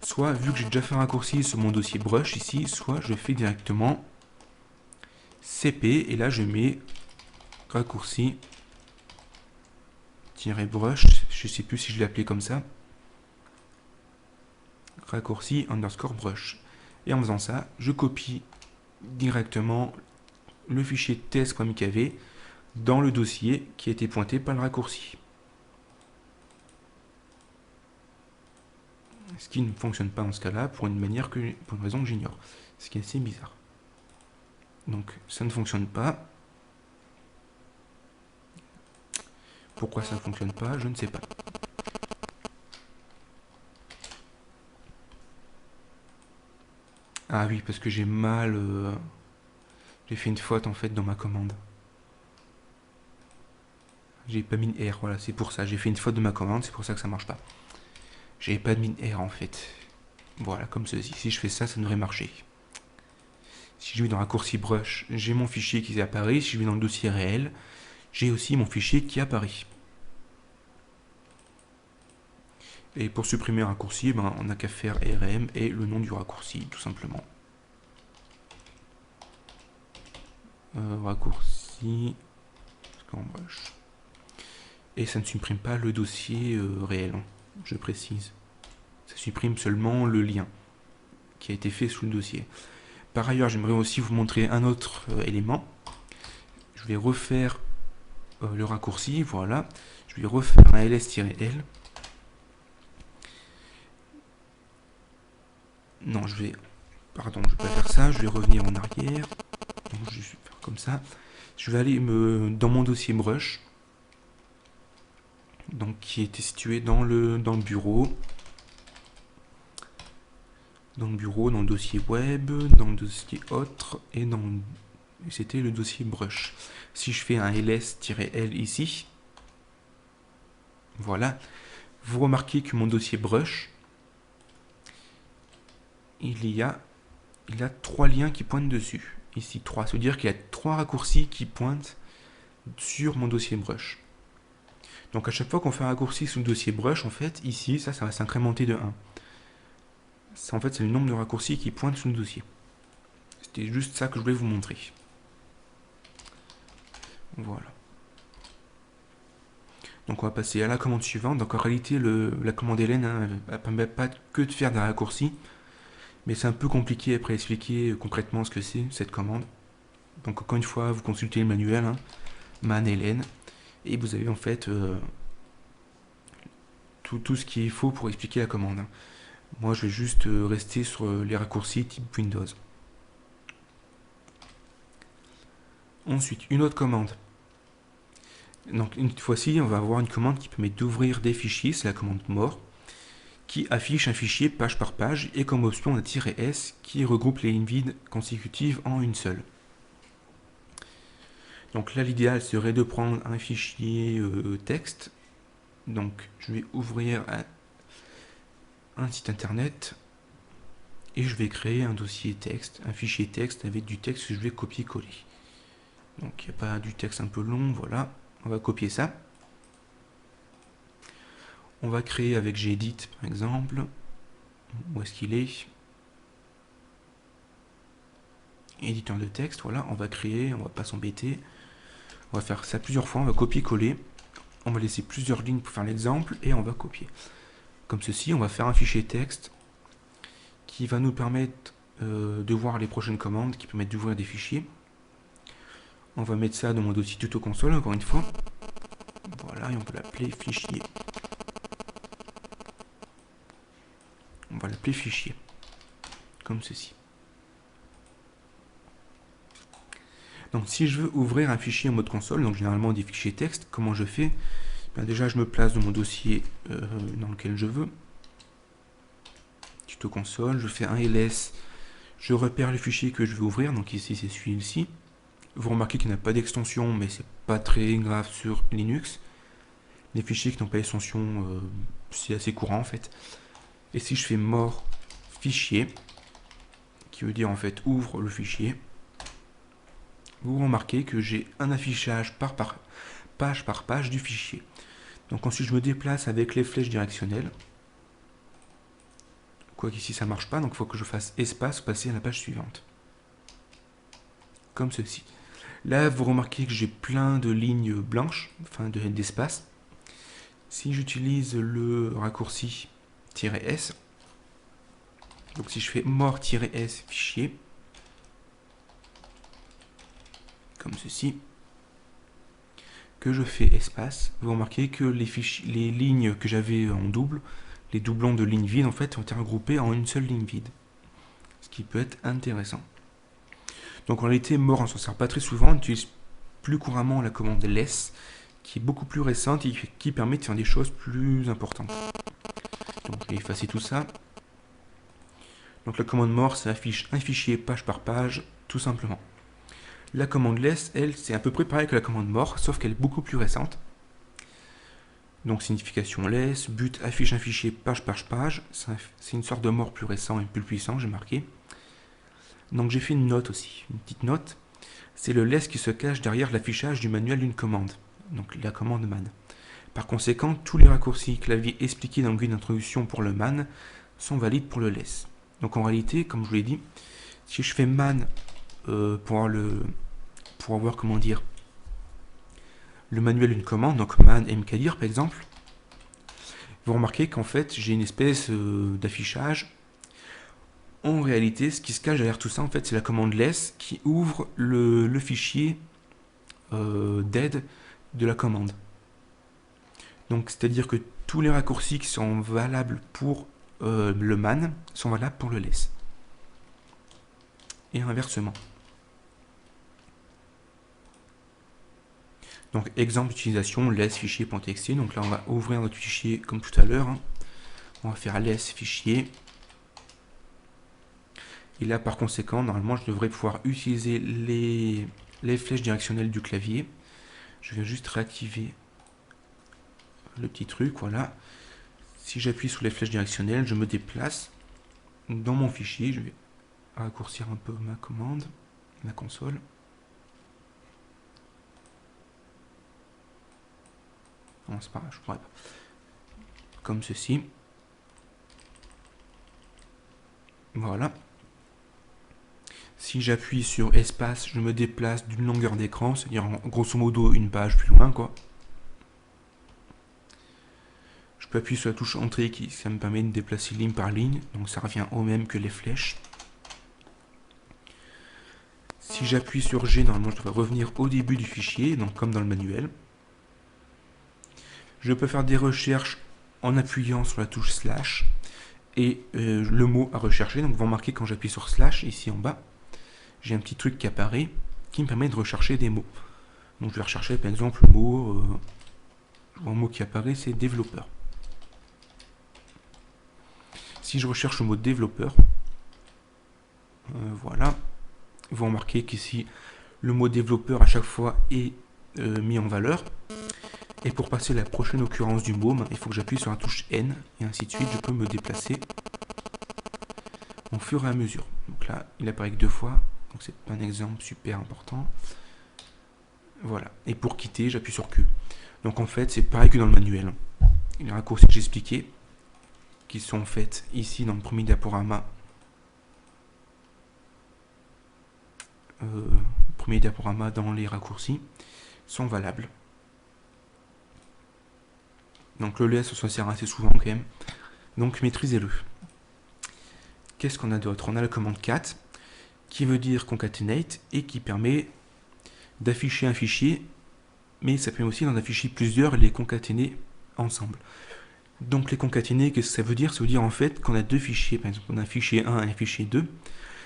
soit vu que j'ai déjà fait un raccourci sur mon dossier brush ici, soit je fais directement cp et là je mets raccourci -brush, je sais plus si je l'ai appelé comme ça, raccourci underscore brush. Et en faisant ça, je copie directement le fichier test.mkv dans le dossier qui a été pointé par le raccourci. Ce qui ne fonctionne pas dans ce cas-là pour une raison que j'ignore. Ce qui est assez bizarre. Donc ça ne fonctionne pas. Pourquoi ça ne fonctionne pas, je ne sais pas. Ah oui, parce que j'ai mal... j'ai fait une faute en fait dans ma commande. J'ai pas mis une R, voilà, c'est pour ça. J'ai fait une faute de ma commande, c'est pour ça que ça marche pas. J'avais pas mis une R en fait. Voilà, comme ceci. Si je fais ça, ça devrait marcher. Si je vais dans raccourci brush, j'ai mon fichier qui apparaît. Si je vais dans le dossier réel, j'ai aussi mon fichier qui apparaît. Et pour supprimer un raccourci, ben, on n'a qu'à faire rm et le nom du raccourci, tout simplement. Raccourci brush. Et ça ne supprime pas le dossier réel, hein, je précise. Ça supprime seulement le lien qui a été fait sous le dossier. Par ailleurs, j'aimerais aussi vous montrer un autre élément. Je vais refaire le raccourci, voilà. Je vais refaire un ls-l. Non, pardon, je vais pas faire ça, je vais revenir en arrière. Donc, je vais faire comme ça. Je vais aller dans mon dossier brush, donc qui était situé dans le bureau. Dans le dossier web, dans le dossier autre, et c'était le dossier brush. Si je fais un ls-l ici, voilà, vous remarquez que mon dossier brush, il a 3 liens qui pointent dessus. Ici 3, ça veut dire qu'il y a 3 raccourcis qui pointent sur mon dossier brush. Donc à chaque fois qu'on fait un raccourci sous le dossier brush, en fait, ici, ça va s'incrémenter de 1. Ça, en fait, c'est le nombre de raccourcis qui pointent sous le dossier. C'était juste ça que je voulais vous montrer. Voilà. Donc on va passer à la commande suivante. Donc en réalité, la commande ln ne permet pas que de faire des raccourcis, mais c'est un peu compliqué après expliquer concrètement ce que c'est cette commande. Donc encore une fois, vous consultez le manuel, hein, man ln, et vous avez en fait tout ce qu'il faut pour expliquer la commande. Moi, je vais juste rester sur les raccourcis type Windows. Ensuite, une autre commande. Donc, une fois-ci, on va avoir une commande qui permet d'ouvrir des fichiers, c'est la commande more, qui affiche un fichier page par page, et comme option on a "-s" qui regroupe les lignes vides consécutives en une seule. Donc là l'idéal serait de prendre un fichier texte. Donc je vais ouvrir un site internet et je vais créer un dossier texte, un fichier texte avec du texte que je vais copier-coller. Donc il n'y a pas du texte un peu long, voilà, on va copier ça. On va créer avec Gedit par exemple. Où est-ce qu'il est? Éditeur de texte, voilà, on va créer, on va pas s'embêter. On va faire ça plusieurs fois, on va copier-coller. On va laisser plusieurs lignes pour faire l'exemple et on va copier. Comme ceci, on va faire un fichier texte qui va nous permettre de voir les prochaines commandes, qui permettent d'ouvrir des fichiers. On va mettre ça dans mon dossier tuto console, encore une fois. Voilà, et on peut l'appeler fichier. On va l'appeler fichier. Comme ceci. Donc si je veux ouvrir un fichier en mode console, donc généralement des fichiers texte, comment je fais? Bien, déjà je me place dans mon dossier dans lequel je veux. Tuto console, je fais un ls, je repère le fichier que je veux ouvrir, donc ici c'est celui-ci. Vous remarquez qu'il n'y a pas d'extension, mais c'est pas très grave sur Linux. Les fichiers qui n'ont pas d'extension, c'est assez courant en fait. Et si je fais more fichier, qui veut dire en fait ouvre le fichier, vous remarquez que j'ai un affichage page par page du fichier. Donc ensuite je me déplace avec les flèches directionnelles. Quoi qu'ici ça marche pas, donc il faut que je fasse espace, passer à la page suivante. Comme ceci. Là vous remarquez que j'ai plein de lignes blanches, enfin d'espace. Si j'utilise le raccourci "-s", donc si je fais more-s fichier, comme ceci, que je fais espace, vous remarquez que les lignes que j'avais en double, les doublons de lignes vides en fait, ont été regroupés en une seule ligne vide. Ce qui peut être intéressant. Donc en réalité, more on s'en sert pas très souvent, on utilise plus couramment la commande less, qui est beaucoup plus récente et qui permet de faire des choses plus importantes. Donc je vais effacer tout ça. Donc la commande more, ça affiche un fichier page par page, tout simplement. La commande less, elle, c'est à peu près pareil que la commande more, sauf qu'elle est beaucoup plus récente. Donc signification less, but affiche un fichier page par page, c'est une sorte de more plus récent et plus puissant, j'ai marqué. Donc j'ai fait une note aussi, une petite note. C'est le less qui se cache derrière l'affichage du manuel d'une commande, donc la commande man. Par conséquent, tous les raccourcis clavier expliqués dans le guide d'introduction pour le man sont valides pour le less. Donc en réalité, comme je vous l'ai dit, si je fais man pour avoir comment dire, le manuel d'une commande, donc man mkdir par exemple, vous remarquez qu'en fait j'ai une espèce d'affichage. En réalité, ce qui se cache derrière tout ça, en fait, c'est la commande less qui ouvre le fichier d'aide de la commande. Donc, c'est-à-dire que tous les raccourcis qui sont valables pour le man sont valables pour le less. Et inversement. Donc, exemple d'utilisation, less fichier.txt. Donc là, on va ouvrir notre fichier comme tout à l'heure. Hein. On va faire less fichier. Et là, par conséquent, normalement, je devrais pouvoir utiliser les flèches directionnelles du clavier. Je vais juste réactiver le petit truc, voilà. Si j'appuie sur les flèches directionnelles, je me déplace dans mon fichier. Je vais raccourcir un peu ma commande, ma console. Non, c'est pas grave, je pourrais pas. Comme ceci. Voilà. Si j'appuie sur espace, je me déplace d'une longueur d'écran, c'est-à-dire grosso modo une page plus loin, quoi. Je peux appuyer sur la touche entrée, ça me permet de déplacer ligne par ligne, donc ça revient au même que les flèches. Si j'appuie sur G, normalement je devrais revenir au début du fichier, donc comme dans le manuel. Je peux faire des recherches en appuyant sur la touche slash et le mot à rechercher. Donc vous remarquez quand j'appuie sur slash, ici en bas, j'ai un petit truc qui apparaît qui me permet de rechercher des mots. Donc je vais rechercher par exemple le mot, je vois un mot qui apparaît, c'est développeur. Si je recherche le mot développeur, voilà, vous remarquez qu'ici, le mot développeur à chaque fois est mis en valeur. Et pour passer à la prochaine occurrence du mot, il faut que j'appuie sur la touche N, et ainsi de suite, je peux me déplacer au fur et à mesure. Donc là, il apparaît que 2 fois, donc c'est un exemple super important. Voilà, et pour quitter, j'appuie sur Q. Donc en fait, c'est pareil que dans le manuel. Les raccourcis que j'ai expliqués, qui sont faits ici dans le premier diaporama, dans les raccourcis, sont valables. Donc le LS, ça sert assez souvent quand même. Donc maîtrisez-le. Qu'est-ce qu'on a d'autre? On a la commande cat, qui veut dire concatenate, et qui permet d'afficher un fichier, mais ça permet aussi d'en afficher plusieurs et les concaténer ensemble. Donc les concaténer, qu'est-ce que ça veut dire? Ça veut dire en fait qu'on a deux fichiers, par exemple on a un fichier 1 et un fichier 2,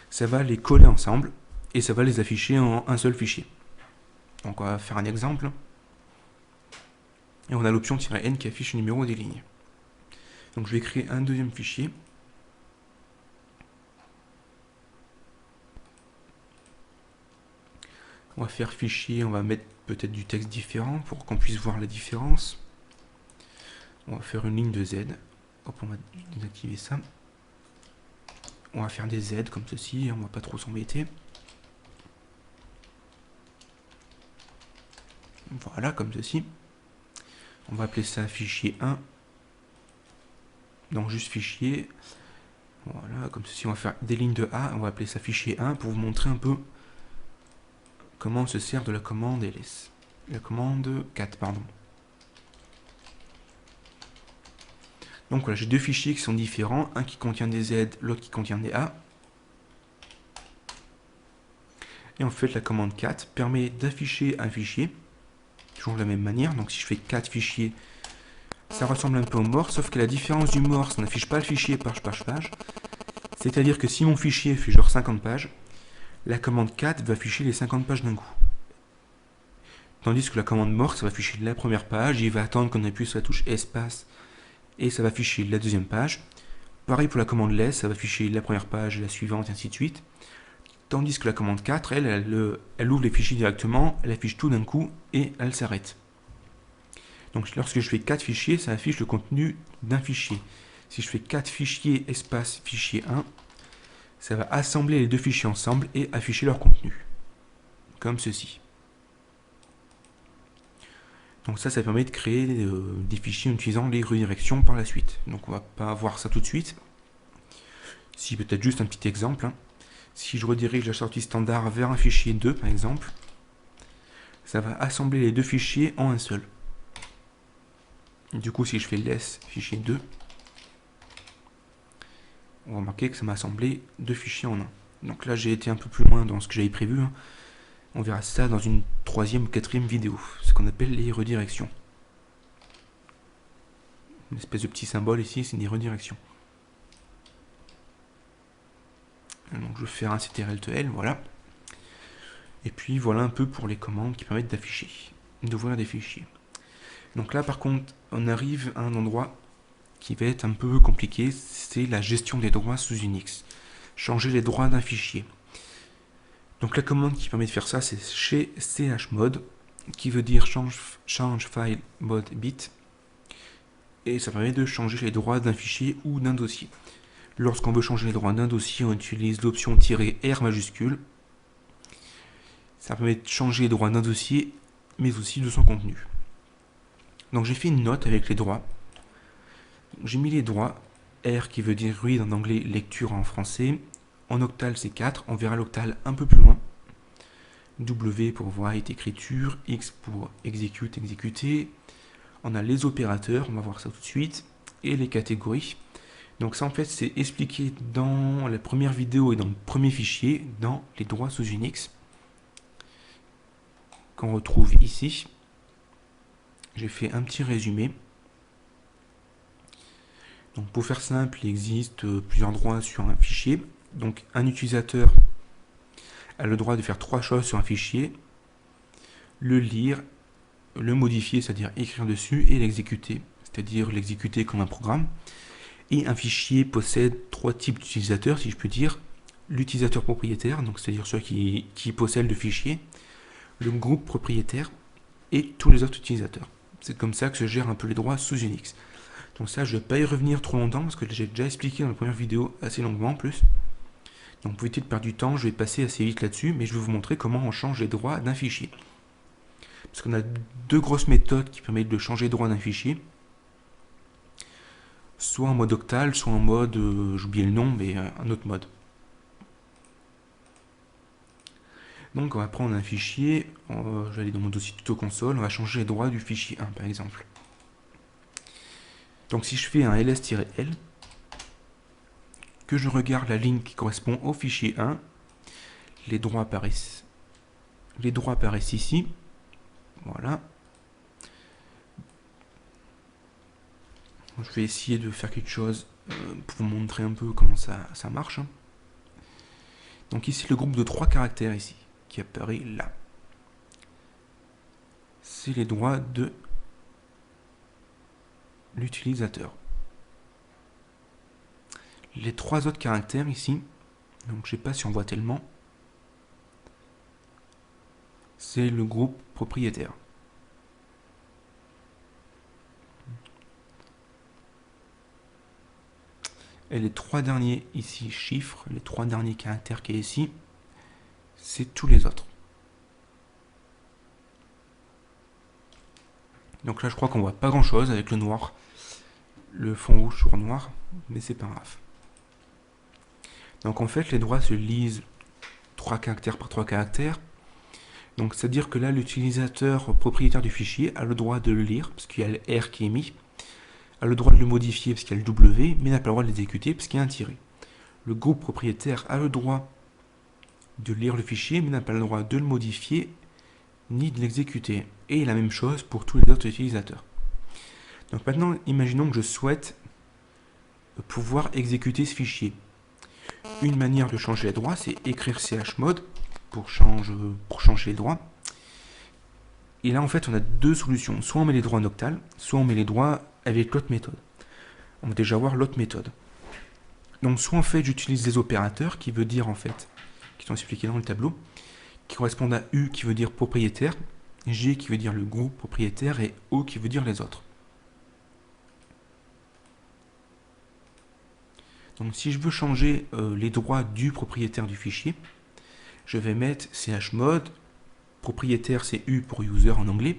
ça va les coller ensemble, et ça va les afficher en un seul fichier. Donc on va faire un exemple. Et on a l'option "-n" qui affiche le numéro des lignes. Donc je vais créer un deuxième fichier. On va faire fichier, on va mettre peut-être du texte différent pour qu'on puisse voir la différence. On va faire une ligne de Z. Hop, on va désactiver ça. On va faire des Z comme ceci, on va pas trop s'embêter. Voilà, comme ceci. On va appeler ça fichier 1. Donc juste fichier. Voilà, comme ceci, on va faire des lignes de A, on va appeler ça fichier 1 pour vous montrer un peu comment on se sert de la commande ls. La commande cat, pardon. Donc voilà, j'ai deux fichiers qui sont différents, un qui contient des Z, l'autre qui contient des A. Et en fait, la commande cat permet d'afficher un fichier, toujours de la même manière. Donc si je fais cat fichier, ça ressemble un peu au morse, sauf que la différence du morse, on n'affiche pas le fichier page. C'est-à-dire que si mon fichier fait genre 50 pages, la commande cat va afficher les 50 pages d'un coup. Tandis que la commande morse va afficher la première page, il va attendre qu'on appuie sur la touche espace, et ça va afficher la deuxième page. Pareil pour la commande less, ça va afficher la première page, la suivante, et ainsi de suite. Tandis que la commande 4, elle ouvre les fichiers directement, elle affiche tout d'un coup, et elle s'arrête. Donc lorsque je fais 4 fichiers, ça affiche le contenu d'un fichier. Si je fais 4 fichiers espace fichier 1, ça va assembler les deux fichiers ensemble et afficher leur contenu. Comme ceci. Donc ça permet de créer des fichiers en utilisant les redirections par la suite. Donc on va pas voir ça tout de suite. Si peut-être juste un petit exemple. Si je redirige la sortie standard vers un fichier 2 par exemple, ça va assembler les deux fichiers en un seul. Du coup si je fais less fichier 2, on va remarquer que ça m'a assemblé deux fichiers en un. Donc là j'ai été un peu plus loin dans ce que j'avais prévu. On verra ça dans une troisième ou quatrième vidéo, ce qu'on appelle les redirections. Une espèce de petit symbole ici, c'est des redirections. Donc je vais faire un ctrl-l, voilà. Et puis voilà un peu pour les commandes qui permettent d'afficher, d'ouvrir des fichiers. Donc là par contre, on arrive à un endroit qui va être un peu compliqué, c'est la gestion des droits sous Unix. Changer les droits d'un fichier. Donc la commande qui permet de faire ça, c'est chez chmod, qui veut dire change file mode bit, et ça permet de changer les droits d'un fichier ou d'un dossier. Lorsqu'on veut changer les droits d'un dossier, on utilise l'option -R majuscule. Ça permet de changer les droits d'un dossier, mais aussi de son contenu. Donc j'ai fait une note avec les droits. J'ai mis les droits, R qui veut dire read en anglais, lecture en français. En octal c'est 4, on verra l'octal un peu plus loin. W pour write, écriture, X pour execute, exécuter. On a les opérateurs, on va voir ça tout de suite, et les catégories. Donc ça en fait c'est expliqué dans la première vidéo et dans le premier fichier, dans les droits sous Unix, qu'on retrouve ici. J'ai fait un petit résumé. Donc pour faire simple, il existe plusieurs droits sur un fichier. Donc un utilisateur a le droit de faire trois choses sur un fichier: le lire, le modifier, c'est-à-dire écrire dessus, et l'exécuter, c'est-à-dire l'exécuter comme un programme. Et un fichier possède trois types d'utilisateurs, si je peux dire. L'utilisateur propriétaire, donc c'est-à-dire ceux qui possèdent le fichier, le groupe propriétaire et tous les autres utilisateurs. C'est comme ça que se gèrent un peu les droits sous Unix. Donc ça, je ne vais pas y revenir trop longtemps parce que j'ai déjà expliqué dans la première vidéo assez longuement en plus. Donc pour éviter de perdre du temps, je vais passer assez vite là-dessus, mais je vais vous montrer comment on change les droits d'un fichier. Parce qu'on a deux grosses méthodes qui permettent de changer les droits d'un fichier. Soit en mode octal, soit en mode, j'ai oublié le nom, mais un autre mode. Donc on va prendre un fichier, je vais aller dans mon dossier tuto console, on va changer les droits du fichier 1 par exemple. Donc si je fais un ls-l, que je regarde la ligne qui correspond au fichier 1, les droits apparaissent ici, voilà. Je vais essayer de faire quelque chose pour vous montrer un peu comment ça marche. Donc ici le groupe de 3 caractères ici, qui apparaît là. C'est les droits de l'utilisateur. Les 3 autres caractères ici, donc je sais pas si on voit tellement, c'est le groupe propriétaire. Et les 3 derniers ici chiffres, les 3 derniers caractères qui est ici, c'est tous les autres. Donc là je crois qu'on voit pas grand chose avec le noir, le fond rouge sur noir, mais c'est pas grave. Donc en fait les droits se lisent 3 caractères par 3 caractères. Donc c'est à dire que là l'utilisateur propriétaire du fichier a le droit de le lire, parce qu'il y a le R qui est mis, a le droit de le modifier parce qu'il y a le W, mais n'a pas le droit de l'exécuter parce qu'il y a un tiré. Le groupe propriétaire a le droit de lire le fichier, mais n'a pas le droit de le modifier ni de l'exécuter. Et la même chose pour tous les autres utilisateurs. Donc maintenant, imaginons que je souhaite pouvoir exécuter ce fichier. Une manière de changer les droits, c'est écrire chmod pour changer les droits. Et là, en fait, on a deux solutions. Soit on met les droits en octal, soit on met les droits avec l'autre méthode. On va déjà voir l'autre méthode. Donc, soit en fait, j'utilise des opérateurs qui veut dire, en fait, qui sont expliqués dans le tableau, qui correspondent à U qui veut dire propriétaire, G qui veut dire le groupe propriétaire et O qui veut dire les autres. Donc, si je veux changer les droits du propriétaire du fichier, je vais mettre chmod. Propriétaire, c'est U pour user en anglais.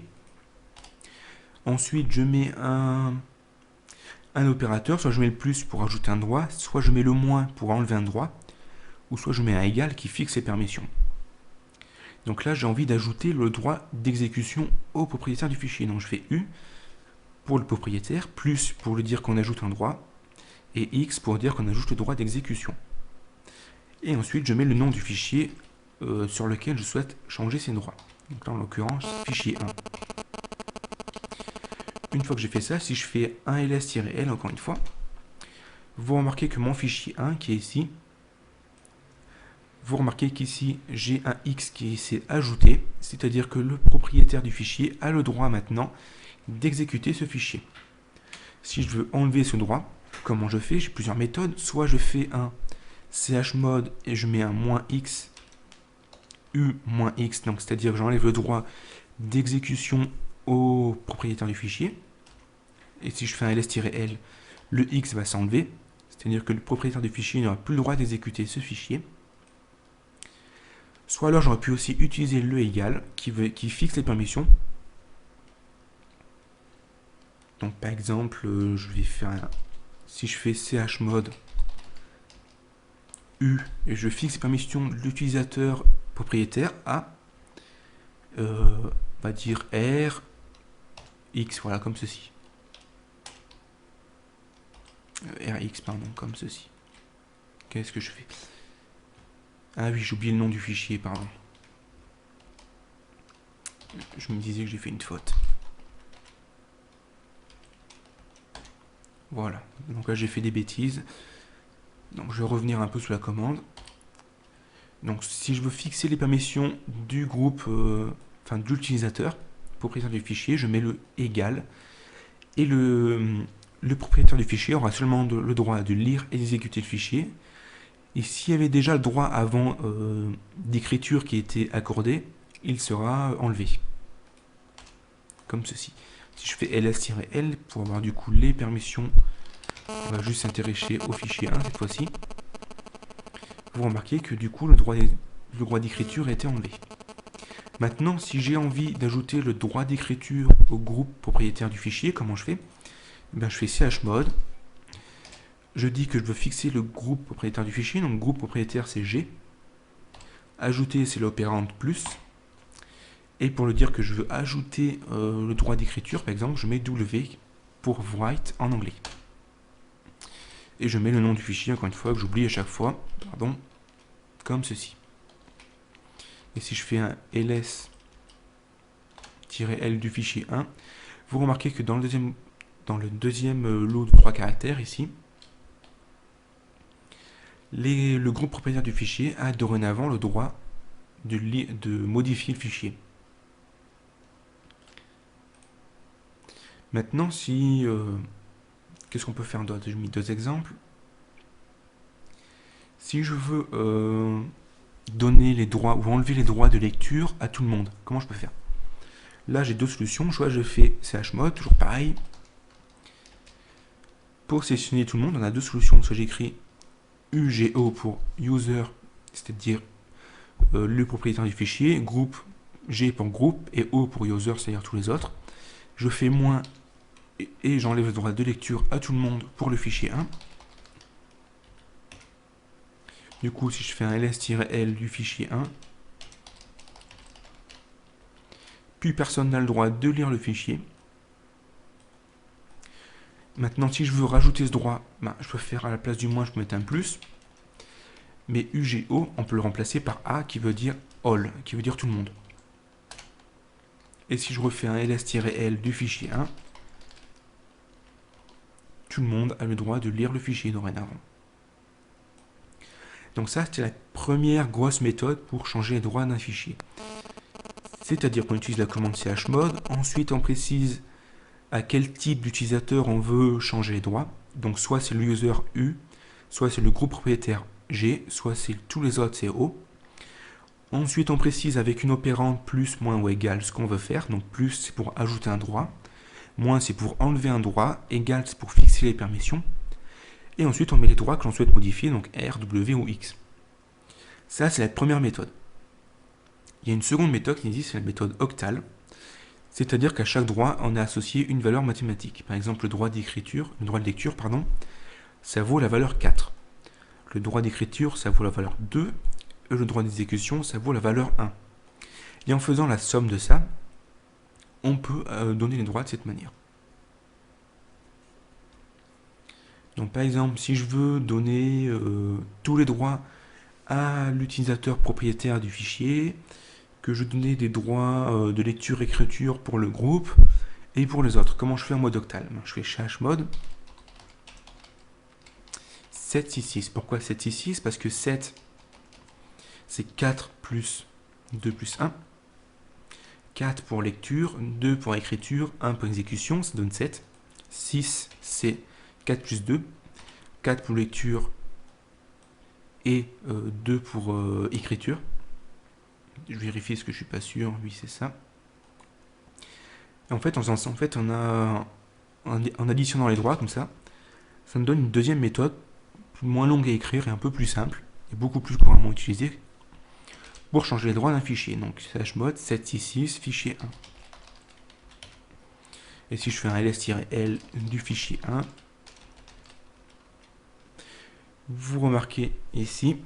Ensuite, je mets un opérateur, soit je mets le plus pour ajouter un droit, soit je mets le moins pour enlever un droit, ou soit je mets un égal qui fixe les permissions. Donc là, j'ai envie d'ajouter le droit d'exécution au propriétaire du fichier. Donc je fais U pour le propriétaire, plus pour lui dire qu'on ajoute un droit, et X pour dire qu'on ajoute le droit d'exécution. Et ensuite, je mets le nom du fichier sur lequel je souhaite changer ces droits. Donc là, en l'occurrence, fichier 1. Une fois que j'ai fait ça, si je fais un ls-l, encore une fois, vous remarquez que mon fichier 1, qui est ici, vous remarquez qu'ici, j'ai un X qui s'est ajouté, c'est-à-dire que le propriétaire du fichier a le droit maintenant d'exécuter ce fichier. Si je veux enlever ce droit, comment je fais? J'ai plusieurs méthodes. Soit je fais un chmod et je mets un -x, U-X, donc c'est-à-dire que j'enlève le droit d'exécution au propriétaire du fichier. Et si je fais un ls-l, le X va s'enlever, c'est-à-dire que le propriétaire du fichier n'aura plus le droit d'exécuter ce fichier. Soit alors j'aurais pu aussi utiliser le égal qui fixe les permissions. Donc par exemple, je vais faire si je fais chmod U et je fixe les permissions de l'utilisateur propriétaire A, on va dire R, X, voilà, comme ceci. RX, pardon, comme ceci. Qu'est-ce que je fais? Ah oui, j'ai oublié le nom du fichier, pardon. Je me disais que j'ai fait une faute. Voilà, donc là j'ai fait des bêtises. Donc je vais revenir un peu sous la commande. Donc si je veux fixer les permissions du groupe, enfin de l'utilisateur, propriétaire du fichier, je mets le égal. Et le le propriétaire du fichier aura seulement le droit de lire et d'exécuter le fichier. Et s'il y avait déjà le droit avant d'écriture qui était accordé, il sera enlevé. Comme ceci. Si je fais ls-l pour avoir du coup les permissions, on va juste s'intéresser au fichier 1 cette fois-ci. Vous remarquez que du coup le droit d'écriture a été enlevé. Maintenant, si j'ai envie d'ajouter le droit d'écriture au groupe propriétaire du fichier, comment je fais? Je fais chmod. Je dis que je veux fixer le groupe propriétaire du fichier, donc groupe propriétaire c'est G. Ajouter c'est l'opérande plus. Et pour le dire que je veux ajouter le droit d'écriture, par exemple, je mets W pour write en anglais. Et je mets le nom du fichier, encore une fois, que j'oublie à chaque fois, pardon, comme ceci. Et si je fais un ls-l du fichier 1, vous remarquez que dans le deuxième lot de 3 caractères, ici, le groupe propriétaire du fichier a dorénavant le droit de modifier le fichier. Maintenant, si qu'est-ce qu'on peut faire d'autre? J'ai mis 2 exemples. Si je veux donner les droits ou enlever les droits de lecture à tout le monde, comment je peux faire? Là, j'ai 2 solutions. Soit je fais chmod, toujours pareil. Pour sélectionner tout le monde, on a 2 solutions. Soit j'écris UGO pour user, c'est-à-dire le propriétaire du fichier, groupe G pour groupe et O pour user, c'est-à-dire tous les autres. Je fais moins et j'enlève le droit de lecture à tout le monde pour le fichier 1. Du coup, si je fais un ls-l du fichier 1, plus personne n'a le droit de lire le fichier. Maintenant, si je veux rajouter ce droit, je peux faire à la place du moins, je peux mettre un plus. Mais UGO, on peut le remplacer par A qui veut dire all, qui veut dire tout le monde. Et si je refais un ls-l du fichier 1, tout le monde a le droit de lire le fichier dorénavant. Donc ça, c'était la première grosse méthode pour changer les droits d'un fichier. C'est-à-dire qu'on utilise la commande chmod, ensuite on précise à quel type d'utilisateur on veut changer les droits. Donc soit c'est le user U, soit c'est le groupe propriétaire G, soit c'est tous les autres c'est O. Ensuite on précise avec une opérande plus, moins ou égal ce qu'on veut faire. Donc plus c'est pour ajouter un droit, moins c'est pour enlever un droit, égal c'est pour fixer les permissions. Et ensuite on met les droits que l'on souhaite modifier, donc R, W ou X. Ça c'est la première méthode. Il y a une seconde méthode qui existe, c'est la méthode octal. C'est-à-dire qu'à chaque droit, on a associé une valeur mathématique. Par exemple, le droit de lecture, ça vaut la valeur 4. Le droit d'écriture, ça vaut la valeur 2. Et le droit d'exécution, ça vaut la valeur 1. Et en faisant la somme de ça, on peut donner les droits de cette manière. Donc par exemple, si je veux donner tous les droits à l'utilisateur propriétaire du fichier, que je donnais des droits de lecture-écriture pour le groupe et pour les autres. Comment je fais en mode octal? Je fais chmod 766. Pourquoi 766? Parce que 7, c'est 4 plus 2 plus 1. 4 pour lecture, 2 pour écriture, 1 pour exécution, ça donne 7. 6, c'est 4 plus 2. 4 pour lecture et 2 pour écriture. Je vérifie ce que je suis pas sûr. Oui, c'est ça. Et en fait, en additionnant les droits comme ça, ça me donne une deuxième méthode, moins longue à écrire et un peu plus simple, et beaucoup plus couramment utilisée, pour changer les droits d'un fichier. Donc, chmod 766 fichier 1. Et si je fais un ls-l du fichier 1, vous remarquez ici,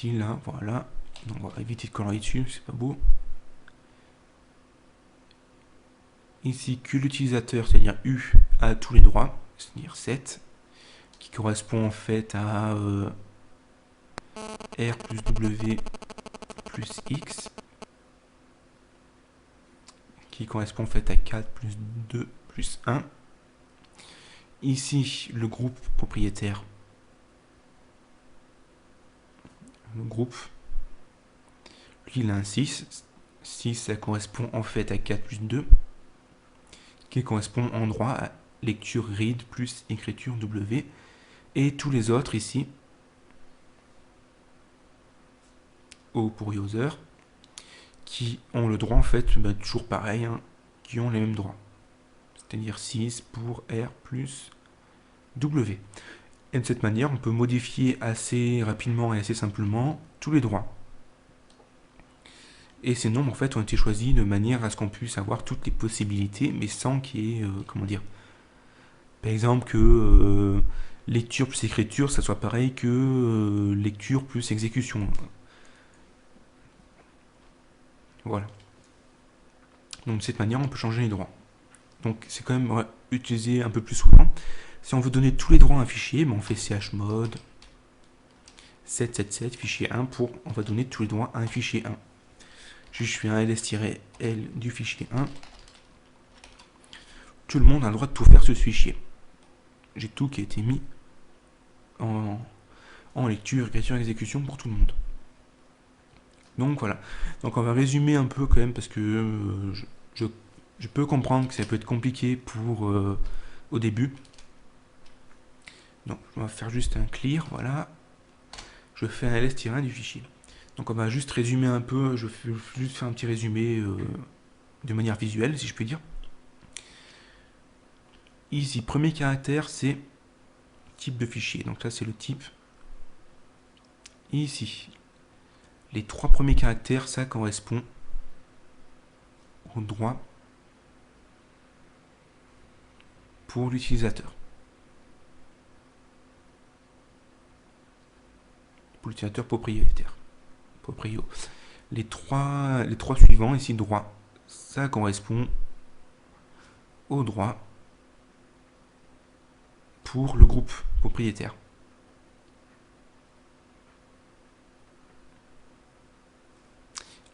là, voilà. Donc, on va éviter de colorier dessus, c'est pas beau. Ici, que l'utilisateur, c'est-à-dire U, a tous les droits, c'est-à-dire 7, qui correspond en fait à R plus W plus X, qui correspond en fait à 4 plus 2 plus 1. Ici, le groupe propriétaire. Le groupe, lui, il a un 6. 6, ça correspond en fait à 4 plus 2. qui correspond en droit à lecture read plus écriture W, et tous les autres ici, O pour user, qui ont le droit en fait, toujours pareil, hein, qui ont les mêmes droits. C'est-à-dire 6 pour R plus W. Et de cette manière, on peut modifier assez rapidement et assez simplement tous les droits. Et ces nombres en fait ont été choisis de manière à ce qu'on puisse avoir toutes les possibilités, mais sans qu'il y ait, comment dire, par exemple que lecture plus écriture, ça soit pareil que lecture plus exécution. Voilà. Donc de cette manière, on peut changer les droits. Donc c'est quand même utilisé un peu plus souvent. Si on veut donner tous les droits à un fichier, on fait chmod 777 fichier 1 pour on va donner tous les droits à un fichier 1. Je fais un ls-l du fichier 1. Tout le monde a le droit de tout faire sur ce fichier. J'ai tout qui a été mis en lecture, écriture, exécution pour tout le monde. Donc voilà. Donc on va résumer un peu quand même parce que je peux comprendre que ça peut être compliqué pour au début. Donc on va faire juste un clear, voilà. Je fais un ls-1 du fichier. Donc on va juste résumer un peu, je vais juste faire un petit résumé de manière visuelle, si je puis dire. Ici, premier caractère, c'est type de fichier. Donc là, c'est le type. Ici, les 3 premiers caractères, ça correspond au droit pour l'utilisateur. Pour l'utilisateur propriétaire. Proprio. Les trois suivants, ici, droit, ça correspond au droit pour le groupe propriétaire.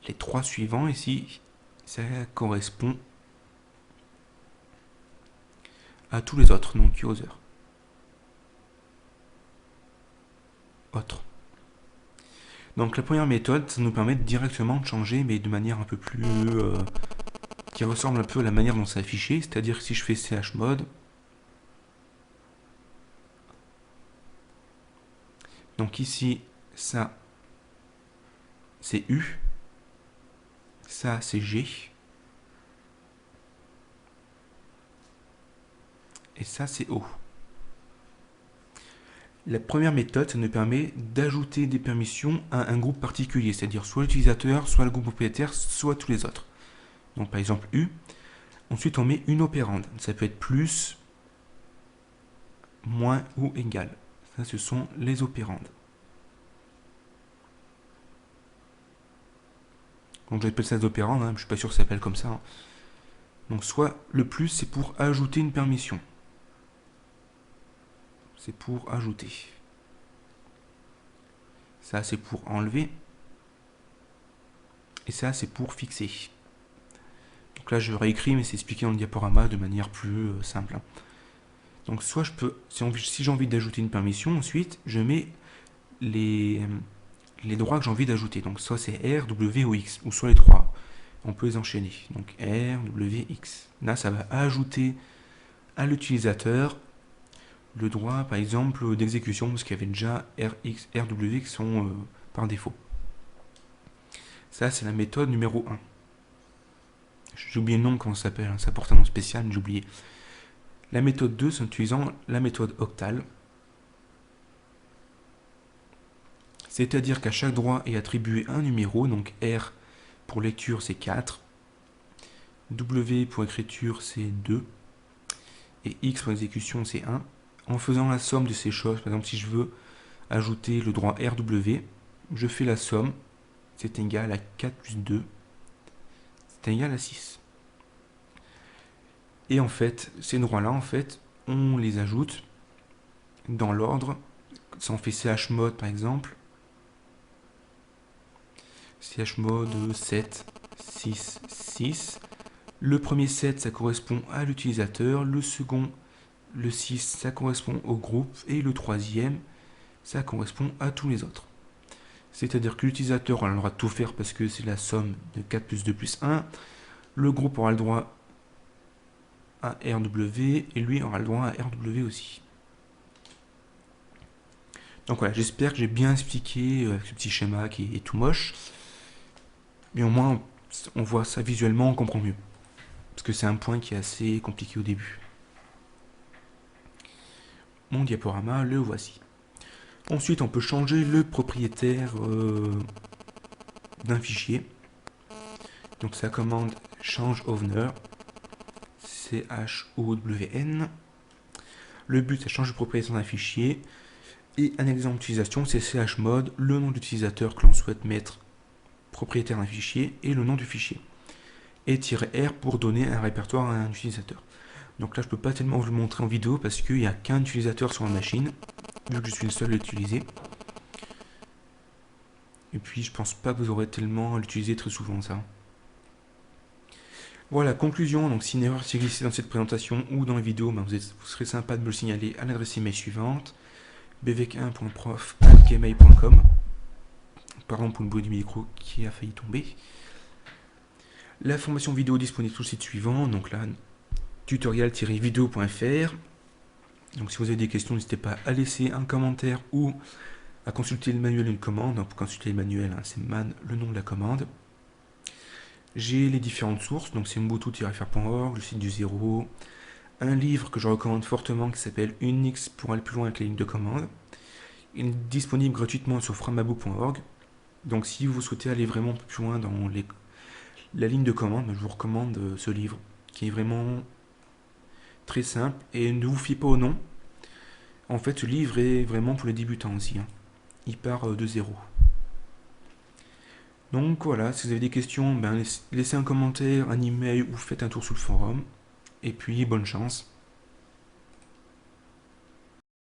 Les 3 suivants ici, ça correspond à tous les autres, donc user. Autre. Donc la première méthode, ça nous permet directement de changer, mais de manière un peu plus... qui ressemble un peu à la manière dont c'est affiché, c'est-à-dire que si je fais chmod, donc ici, ça, c'est U, ça, c'est G, et ça, c'est O. La première méthode, ça nous permet d'ajouter des permissions à un groupe particulier, c'est-à-dire soit l'utilisateur, soit le groupe propriétaire, soit tous les autres. Donc par exemple U. Ensuite, on met une opérande. Ça peut être plus, moins ou égal. Ça, ce sont les opérandes. Donc j'appelle ça des opérandes, hein, je ne suis pas sûr que ça s'appelle comme ça. Hein. Donc soit le plus, c'est pour ajouter une permission. C'est pour ajouter. Ça, c'est pour enlever. Et ça, c'est pour fixer. Donc là, je réécris, mais c'est expliqué dans le diaporama de manière plus simple. Hein. Donc soit je peux, si j'ai envie d'ajouter une permission, ensuite, je mets les droits que j'ai envie d'ajouter. Donc soit c'est R, W ou X, ou soit les 3. On peut les enchaîner. Donc R, W, X. Là, ça va ajouter à l'utilisateur le droit, par exemple, d'exécution, parce qu'il y avait déjà R, X, R, W qui sont par défaut. Ça, c'est la méthode numéro 1. J'ai oublié le nom, comment ça s'appelle, ça porte un nom spécial, mais j'ai oublié. La méthode 2, c'est en utilisant la méthode octal. C'est-à-dire qu'à chaque droit est attribué un numéro, donc R pour lecture c'est 4, W pour écriture c'est 2, et X pour exécution c'est 1. En faisant la somme de ces choses, par exemple si je veux ajouter le droit RW, je fais la somme, c'est égal à 4 plus 2, c'est égal à 6. Et en fait, ces droits-là, en fait, on les ajoute dans l'ordre. Si on fait chmod par exemple, chmod 7, 6, 6. Le premier 7, ça correspond à l'utilisateur. Le second, le 6, ça correspond au groupe. Et le troisième, ça correspond à tous les autres. C'est-à-dire que l'utilisateur aura le droit de tout faire parce que c'est la somme de 4 plus 2 plus 1. Le groupe aura le droit à RW et lui aura le droit à RW aussi. Donc voilà, j'espère que j'ai bien expliqué avec ce petit schéma qui est tout moche. Mais au moins, on voit ça visuellement, on comprend mieux. Parce que c'est un point qui est assez compliqué au début. Mon diaporama, le voici. Ensuite, on peut changer le propriétaire d'un fichier. Donc c'est la commande change owner, CHOWN. Le but, c'est changer le propriétaire d'un fichier. Et un exemple d'utilisation, c'est chmod, le nom d'utilisateur que l'on souhaite mettre propriétaire d'un fichier et le nom du fichier. Et -R pour donner un répertoire à un utilisateur. Donc là, je ne peux pas tellement vous le montrer en vidéo parce qu'il n'y a qu'un utilisateur sur ma machine, vu que je suis le seul à l'utiliser. Et puis, je pense pas que vous aurez tellement à l'utiliser très souvent, ça. Voilà, conclusion. Donc, si une erreur s'est glissée dans cette présentation ou dans la vidéo, ben, vous serez sympa de me le signaler à l'adresse email suivante, bvec1.prof@gmail.com. Pardon pour le bruit du micro qui a failli tomber. La formation vidéo disponible sur le site suivant, donc là, tutorial-vidéo.fr. Donc si vous avez des questions, n'hésitez pas à laisser un commentaire ou à consulter le manuel d'une commande. Donc, pour consulter le manuel, hein, c'est man, le nom de la commande. J'ai les différentes sources, donc c'est ubuntu-fr.org, le site du 0, un livre que je recommande fortement qui s'appelle Unix pour aller plus loin avec les lignes de commande. Il est disponible gratuitement sur framabook.org. Donc si vous souhaitez aller vraiment plus loin dans la ligne de commande, je vous recommande ce livre qui est vraiment très simple et ne vous fiez pas au nom. En fait, ce livre est vraiment pour les débutants aussi. Hein. Il part de zéro. Donc voilà, si vous avez des questions, ben, laissez un commentaire, un email ou faites un tour sur le forum. Et puis bonne chance.